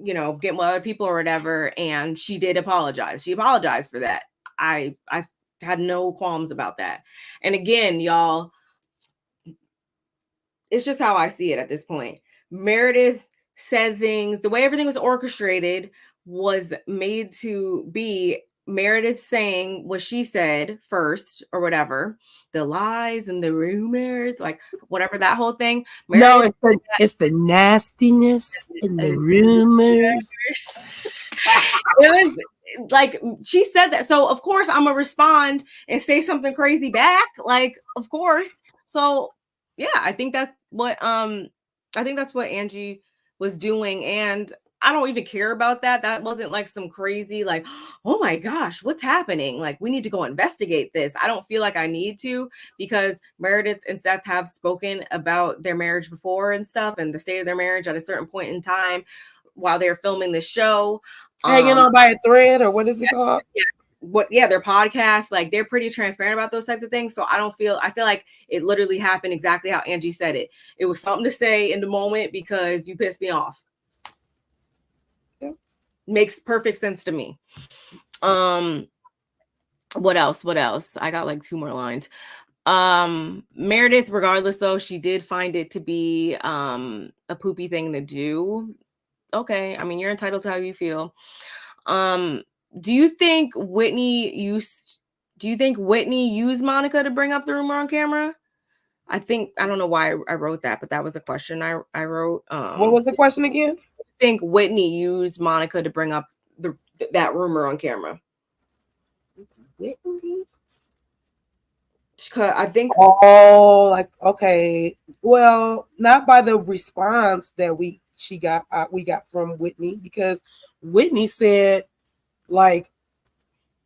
Speaker 1: getting with other people or whatever. And she did apologize. She apologized for that. I had no qualms about that. And again, y'all, it's just how I see it at this point. Meredith said things, the way everything was orchestrated was made to be Meredith saying what she said first or whatever, the lies and the rumors, like whatever that whole thing.
Speaker 2: Meredith, no, it's the nastiness and the rumors.
Speaker 1: It was like she said that. So of course I'm gonna respond and say something crazy back. Like, of course. So yeah, I think that's what Angie was doing. And I don't even care about that. That wasn't like some crazy, like, oh my gosh, what's happening? Like, we need to go investigate this. I don't feel like I need to, because Meredith and Seth have spoken about their marriage before and stuff and the state of their marriage at a certain point in time while they're filming the show.
Speaker 2: Hanging on by a thread, or what is it called?
Speaker 1: Yeah. Their podcast, like they're pretty transparent about those types of things. So I feel like it literally happened exactly how Angie said it. It was something to say in the moment because you pissed me off. Yeah. Makes perfect sense to me. What else? I got like 2 more lines. Meredith, regardless though, she did find it to be a poopy thing to do. Okay, I mean, you're entitled to how you feel. Do you think Whitney used Monica to bring up the rumor on camera? I don't know why I wrote that, but that was a question I wrote.
Speaker 2: What was the question again?
Speaker 1: I think Whitney used Monica to bring up that rumor on camera. I think.
Speaker 2: Oh, like, okay. Well, not by the response that we got from Whitney, because Whitney said, like,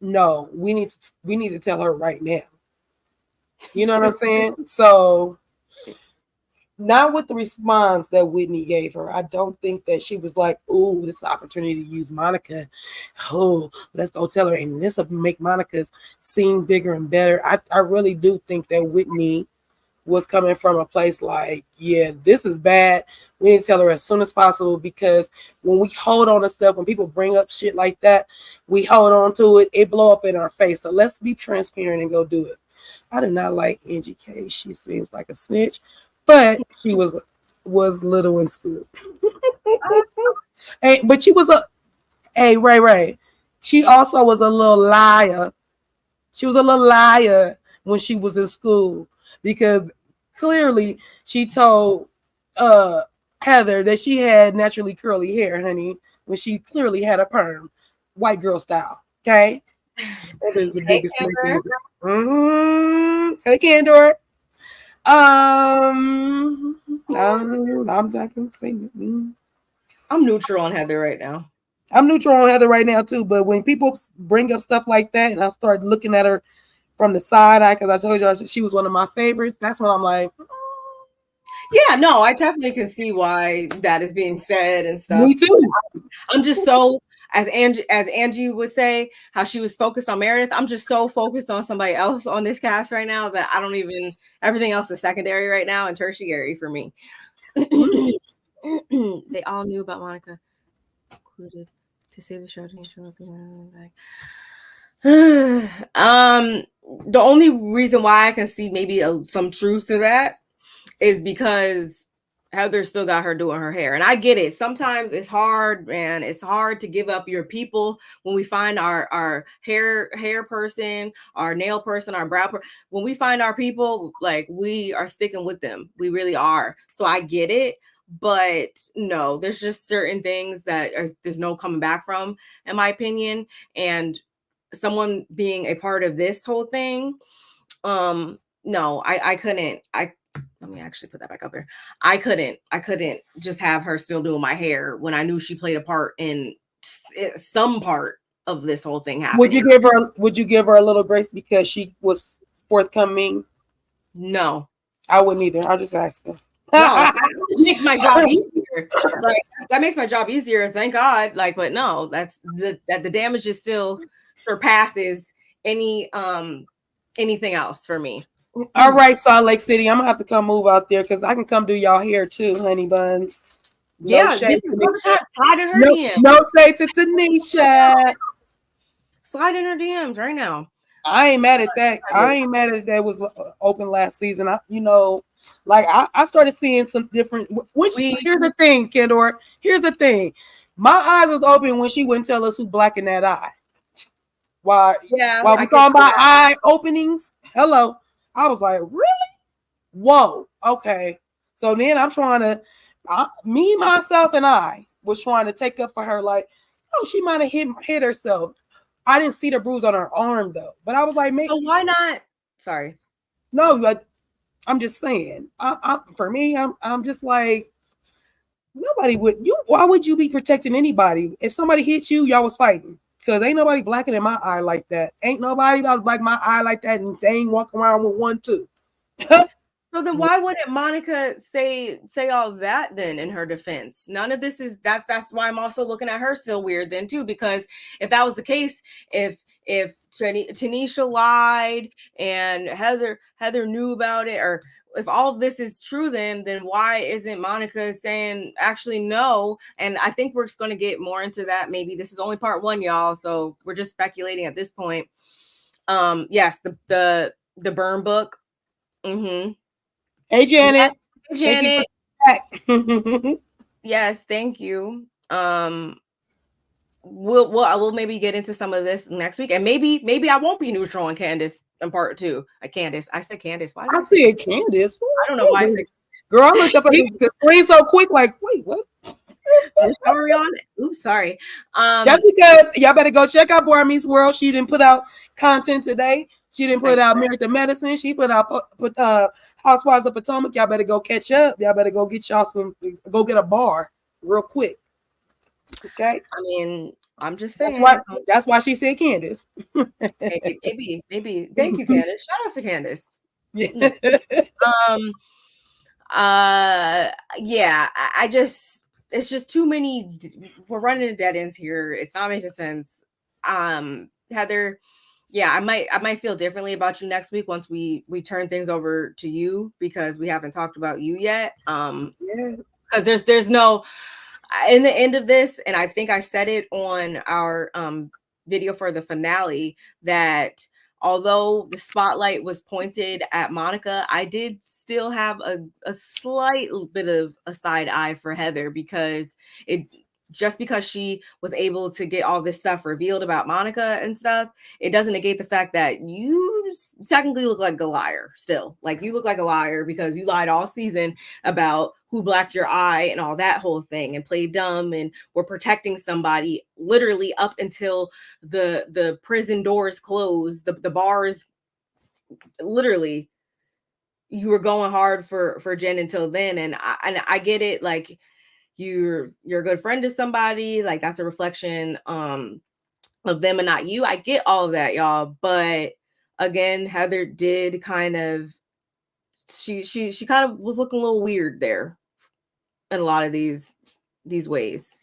Speaker 2: no, we need to tell her right now. You know what I'm saying? So, not with the response that Whitney gave her. I don't think that she was like, "Ooh, this opportunity to use Monica. Oh, let's go tell her, and this will make Monica's scene bigger and better." I really do think that Whitney was coming from a place like, yeah, this is bad. We need to tell her as soon as possible, because when we hold on to stuff, when people bring up shit like that, we hold on to it, it blow up in our face. So let's be transparent and go do it. I do not like Angie K. She seems like a snitch, but she was little in school. Hey, but she was Ray. She also was a little liar. She was a little liar when she was in school, because clearly she told Heather that she had naturally curly hair, honey, when she clearly had a perm, white girl style. Okay, that is the biggest thing. Hey, Candor. I'm not gonna say.
Speaker 1: I'm neutral on Heather right now.
Speaker 2: I'm neutral on Heather right now too. But when people bring up stuff like that, and I start looking at her from the side eye, because I told you she was one of my favorites, that's when I'm like,
Speaker 1: yeah, no, I definitely can see why that is being said and stuff.
Speaker 2: Me too.
Speaker 1: I'm just so, as Angie would say, how she was focused on Meredith. I'm just so focused on somebody else on this cast right now that everything else is secondary right now and tertiary for me. They all knew about Monica, included to save the show. The only reason why I can see maybe some truth to that is because Heather still got her doing her hair. And I get it. Sometimes it's hard, man. It's hard to give up your people when we find our hair person, our nail person, our brow person. When we find our people, like, we are sticking with them. We really are. So I get it. But no, there's just certain things that there's no coming back from, in my opinion. And someone being a part of this whole thing, no, I couldn't. Let me actually put that back up there. I couldn't just have her still doing my hair when I knew she played a part in some part of this whole thing happening.
Speaker 2: Would you give her a little grace because she was forthcoming?
Speaker 1: No,
Speaker 2: I wouldn't either. I'll just ask her.
Speaker 1: No, that makes my job easier. Like, that makes my job easier, thank God. Like, but no, that's the damage is still surpasses anything else for me.
Speaker 2: All right, Salt Lake City, I'm gonna have to come move out there because I can come do y'all hair too, honey buns.
Speaker 1: No shade to slide in her DMs.
Speaker 2: No shade to Tanisha.
Speaker 1: Slide in her DMs right now.
Speaker 2: I ain't mad at that. I ain't mad at that. It was open last season. I started seeing some different. Here's the thing, Kendor. Here's the thing. My eyes was open when she wouldn't tell us who black in that eye. While we talking about eye openings, hello. I was like, really? Whoa. Okay. So then I'm trying to, me, myself, and I was trying to take up for her, like, oh, she might have hit herself. I didn't see the bruise on her arm though, but I was like,
Speaker 1: so why not? Sorry.
Speaker 2: No, but I'm just saying. For me, I'm just like, nobody would. Why would you be protecting anybody? If somebody hit you, y'all was fighting. Because ain't nobody blacking in my eye like that. Ain't nobody about to black my eye like that, and they ain't walking around with one too.
Speaker 1: So then why wouldn't Monica say all that then in her defense? None of this is that. That's why I'm also looking at her still weird then too, because if that was the case, if Tanisha lied and Heather knew about it, or if all of this is true, then why isn't Monica saying actually no? And I think we're just going to get more into that. Maybe this is only part one, y'all. So we're just speculating at this point. Yes, the burn book. Mm-hmm.
Speaker 2: Hey, Janet.
Speaker 1: Hey, Janet. Yes, thank you. We'll maybe get into some of this next week, and maybe I won't be neutral on Candace in part two. Candace, I said Candace. Why did I
Speaker 2: say Candace?
Speaker 1: I don't know why I said.
Speaker 2: Girl, I looked up at the screen so quick, like, wait, what?
Speaker 1: Sorry on it. Oops, sorry.
Speaker 2: That's because y'all better go check out Boy Meets World. She didn't put out content today. She didn't put out Married to Medicine. She put out Housewives of Potomac. Y'all better go catch up. Y'all better go get go get a bar real quick. Okay.
Speaker 1: I mean, I'm just saying.
Speaker 2: That's why she said Candace.
Speaker 1: maybe. Thank you, Candace. Shout out to Candace.
Speaker 2: Yeah.
Speaker 1: Yeah. I just, it's just too many. We're running into dead ends here. It's not making sense. Heather, yeah, I might feel differently about you next week once we turn things over to you, because we haven't talked about you yet. Because there's no. In the end of this, and I think I said it on our video for the finale, that although the spotlight was pointed at Monica, I did still have a slight bit of a side eye for Heather, because just because she was able to get all this stuff revealed about Monica and stuff, it doesn't negate the fact that you technically look like a liar still. Like, you look like a liar because you lied all season about who blacked your eye and all that whole thing, and played dumb, and were protecting somebody literally up until the prison doors closed, the bars, literally you were going hard for Jen until then. And I get it. Like, you're a good friend to somebody, like that's a reflection of them and not you. I get all of that, y'all. But again, Heather did kind of, she kind of was looking a little weird there in a lot of these ways.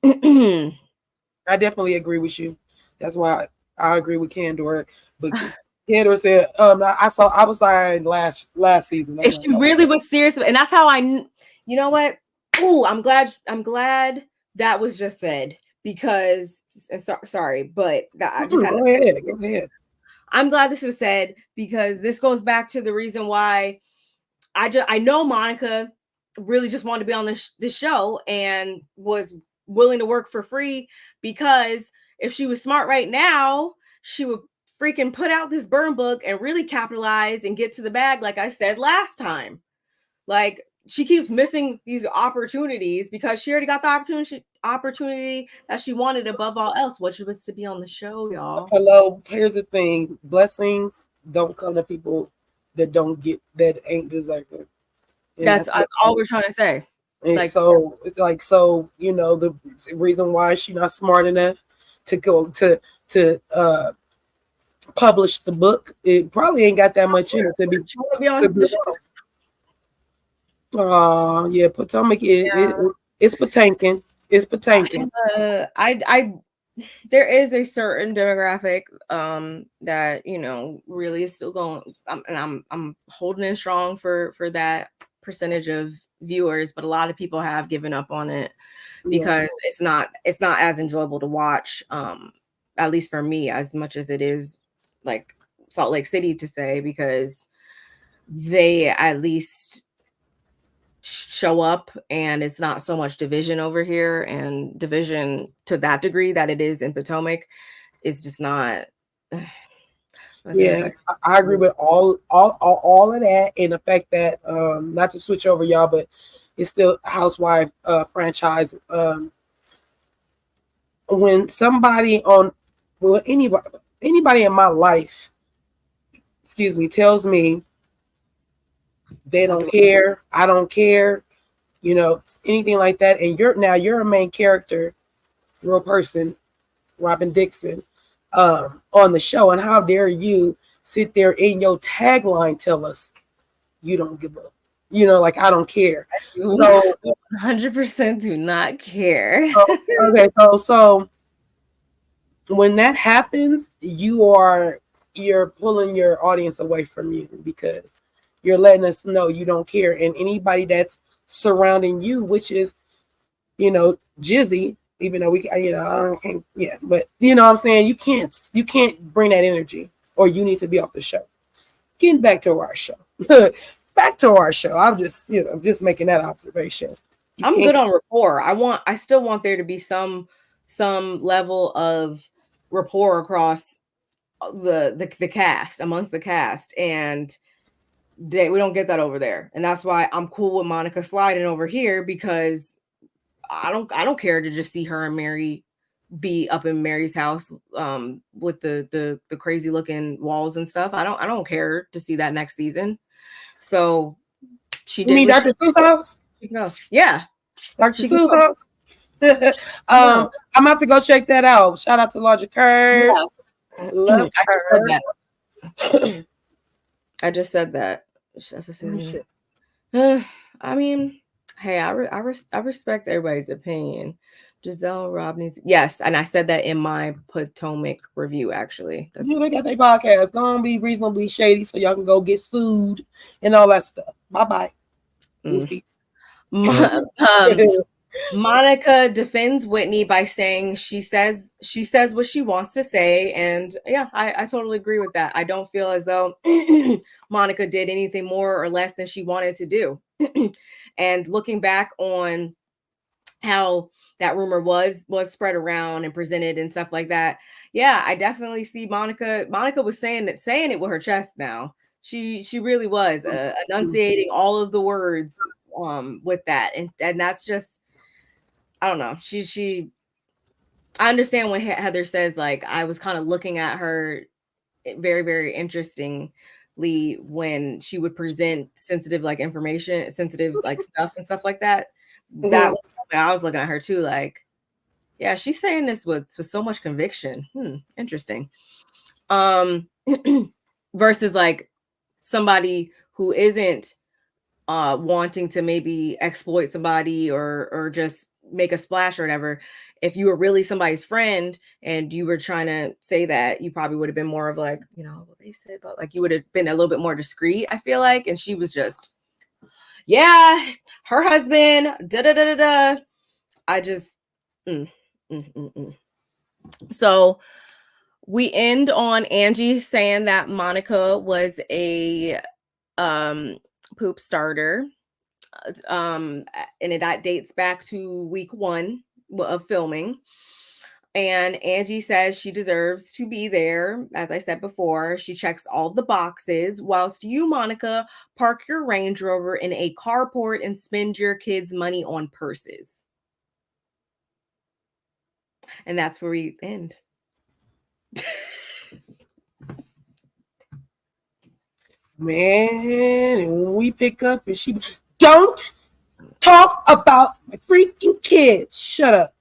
Speaker 2: I definitely agree with you. That's why I agree with Candor. But Candor said, I was signed last season.
Speaker 1: If she really was serious, and that's how you know what? Oh, I'm glad that was just said, because sorry, but that I just had
Speaker 2: go ahead.
Speaker 1: I'm glad this was said because this goes back to the reason why I know Monica really just wanted to be on this show and was willing to work for free, because if she was smart right now, she would freaking put out this burn book and really capitalize and get to the bag, like I said last time. Like, she keeps missing these opportunities because she already got the opportunity that she wanted above all else, which was to be on the show, y'all.
Speaker 2: Hello, here's the thing. Blessings don't come to people that ain't deserving.
Speaker 1: That's all we're trying to say.
Speaker 2: It's like, you know, the reason why she's not smart enough to go to publish the book, it probably ain't got that much in it to be on the show. Oh yeah, Potomac it's Potankin. It's Potankin.
Speaker 1: I there is a certain demographic that, you know, really is still going, and I'm holding it strong for that percentage of viewers, but a lot of people have given up on it because it's not as enjoyable to watch, at least for me, as much as it is like Salt Lake City to say, because they at least show up and it's not so much division over here, and division to that degree that it is in Potomac is just not.
Speaker 2: Yeah, I agree with all of that, and the fact that not to switch over y'all, but it's still Housewife franchise. When somebody anybody in my life, tells me they don't care, I don't care, you know, anything like that, and you're a main character, real person, Robin Dixon, on the show, and how dare you sit there in your tagline tell us you don't give up, you know, like I don't care. So
Speaker 1: 100% do not care.
Speaker 2: Okay, so when that happens, you're pulling your audience away from you, because you're letting us know you don't care, and anybody that's surrounding you, which is, you know, Jizzy, even though I can't, but you know what I'm saying, you can't bring that energy, or you need to be off the show. Getting back to our show. I'm just making that observation.
Speaker 1: I'm good on rapport. I still want there to be some level of rapport across the cast, amongst the cast, and we don't get that over there. And that's why I'm cool with Monica sliding over here, because I don't care to just see her and Mary be up in Mary's house with the crazy looking walls and stuff. I don't care to see that next season. So she did.
Speaker 2: You mean Dr. Seuss house?
Speaker 1: Yeah,
Speaker 2: Dr. Seuss house. I'm about to go check that out. Shout out to Larger Curve. Yeah. Love her.
Speaker 1: I just said that. I mean, hey, I respect everybody's opinion. Giselle Rodney's, yes, and I said that in my Potomac review. Actually,
Speaker 2: they got their podcast. Gonna be reasonably shady, so y'all can go get sued and all that stuff. Bye.
Speaker 1: Monica defends Whitney by saying she says what she wants to say, and yeah, I totally agree with that. I don't feel as though Monica did anything more or less than she wanted to do. And looking back on how that rumor was spread around and presented and stuff like that, yeah, I definitely see Monica was saying it with her chest now. She really was enunciating all of the words with that, and that's just, I don't know. I understand when Heather says, like, I was kind of looking at her very, very interestingly when she would present sensitive, like, information, sensitive, like, stuff and stuff like that. That was something I was looking at her too, like, yeah, she's saying this with so much conviction. Interesting. Versus like somebody who isn't wanting to maybe exploit somebody or just make a splash or whatever. If you were really somebody's friend and you were trying to say that, you probably would have been more of like, you know, what they said, but like you would have been a little bit more discreet, I feel like. And she was just, yeah, her husband, I just, So we end on Angie saying that Monica was a poop starter. And that dates back to week 1 of filming. And Angie says she deserves to be there. As I said before, she checks all the boxes, whilst you, Monica, park your Range Rover in a carport and spend your kids' money on purses. And that's where we end.
Speaker 2: Man, and when we pick up and she don't talk about my freaking kids. Shut up.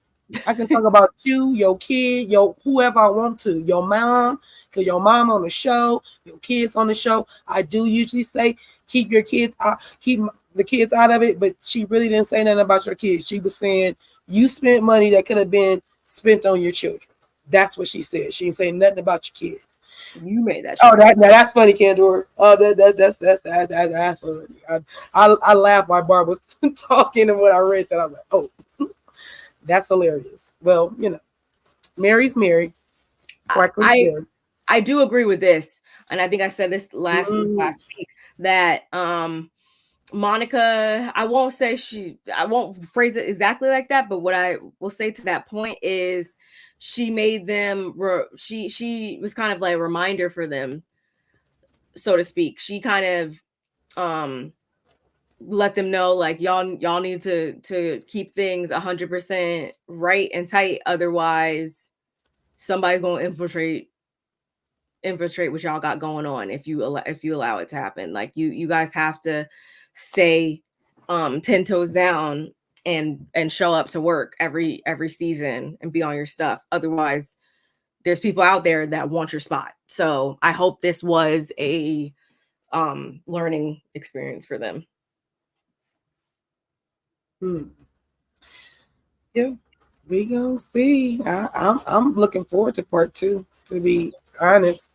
Speaker 2: I can talk about you, your kid, your whoever I want to. Your mom, because your mom on the show, your kids on the show. I do usually say keep your kids out, keep the kids out of it, but she really didn't say nothing about your kids. She was saying you spent money that could have been spent on your children. That's what she said. She didn't say nothing about your kids.
Speaker 1: You made that.
Speaker 2: Oh, that's funny, Candor. Oh, that's funny. I laughed while Barb was talking, and when I read that, I was like, oh, that's hilarious. Well, Mary's Mary.
Speaker 1: I do agree with this, and I think I said this last week that Monica, I won't phrase it exactly like that, but what I will say to that point is she made them she was kind of like a reminder for them, so to speak. She kind of let them know, like, y'all need to keep things 100% right and tight, otherwise somebody's going to infiltrate what y'all got going on if you allow it to happen. Like, you guys have to stay 10 toes down and show up to work every season and be on your stuff, otherwise there's people out there that want your spot. So I hope this was a learning experience for them.
Speaker 2: Yeah, we gonna see. I'm looking forward to part 2, to be honest.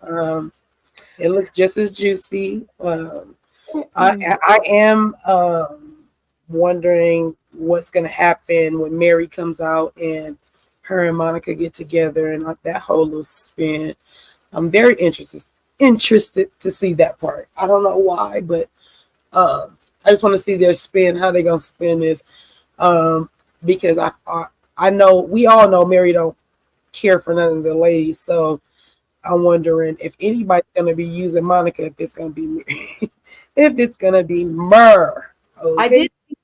Speaker 2: It looks just as juicy. I am wondering what's going to happen when Mary comes out and her and Monica get together and that whole little spin. I'm very interested to see that part. I don't know why, but I just want to see their spin, how they gonna spin this. Because I know we all know Mary don't care for none of the ladies, so I'm wondering if anybody's gonna be using Monica, if it's gonna be Mary. If it's gonna be Myrrh. Okay?
Speaker 1: I did see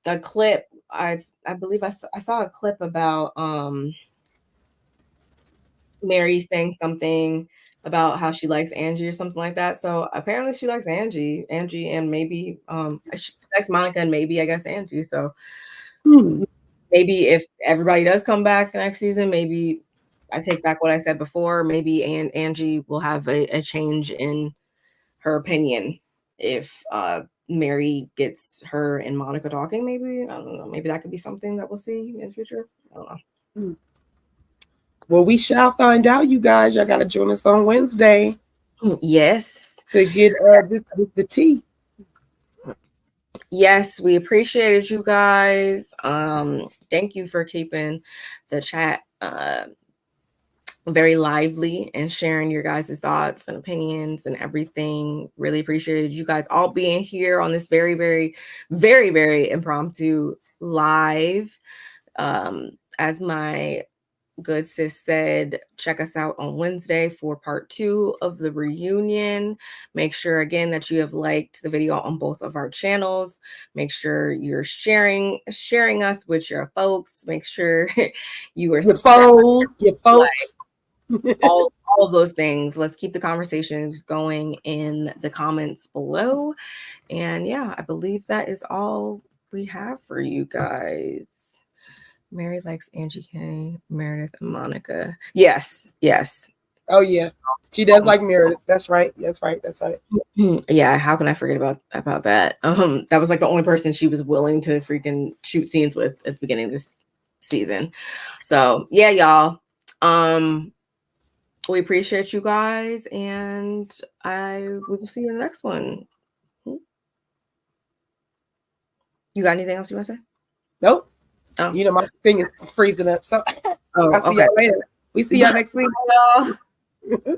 Speaker 1: a clip. I believe I saw a clip about Mary saying something about how she likes Angie or something like that. So apparently she likes Angie, and maybe she likes Monica, and maybe I guess Angie. So maybe if everybody does come back next season, maybe I take back what I said before. Maybe Angie will have a change in her opinion if Mary gets her and Monica talking. Maybe, I don't know, maybe that could be something that we'll see in the future. I don't know.
Speaker 2: Well, we shall find out, you guys. Y'all got to join us on Wednesday.
Speaker 1: Yes.
Speaker 2: To get the tea.
Speaker 1: Yes, we appreciated you guys. Thank you for keeping the chat very lively and sharing your guys' thoughts and opinions and everything. Really appreciated you guys all being here on this very, very, very, very impromptu live. As my good sis said, check us out on Wednesday for part 2 of the reunion. Make sure again that you have liked the video on both of our channels. Make sure you're sharing us with your folks. Make sure you are
Speaker 2: your folks.
Speaker 1: all of those things. Let's keep the conversations going in the comments below. And yeah, I believe that is all we have for you guys. Mary likes Angie K, Meredith, and Monica. Yes.
Speaker 2: Oh yeah, she does like Meredith. That's right.
Speaker 1: Yeah, how can I forget about that? That was like the only person she was willing to freaking shoot scenes with at the beginning of this season. So yeah, y'all. We appreciate you guys, and we will see you in the next one. You got anything else you want to say?
Speaker 2: Nope.
Speaker 1: Oh,
Speaker 2: You know, my thing is freezing up. So
Speaker 1: oh
Speaker 2: I'll see
Speaker 1: okay.
Speaker 2: y'all later. We see y'all next week.
Speaker 1: Bye, y'all.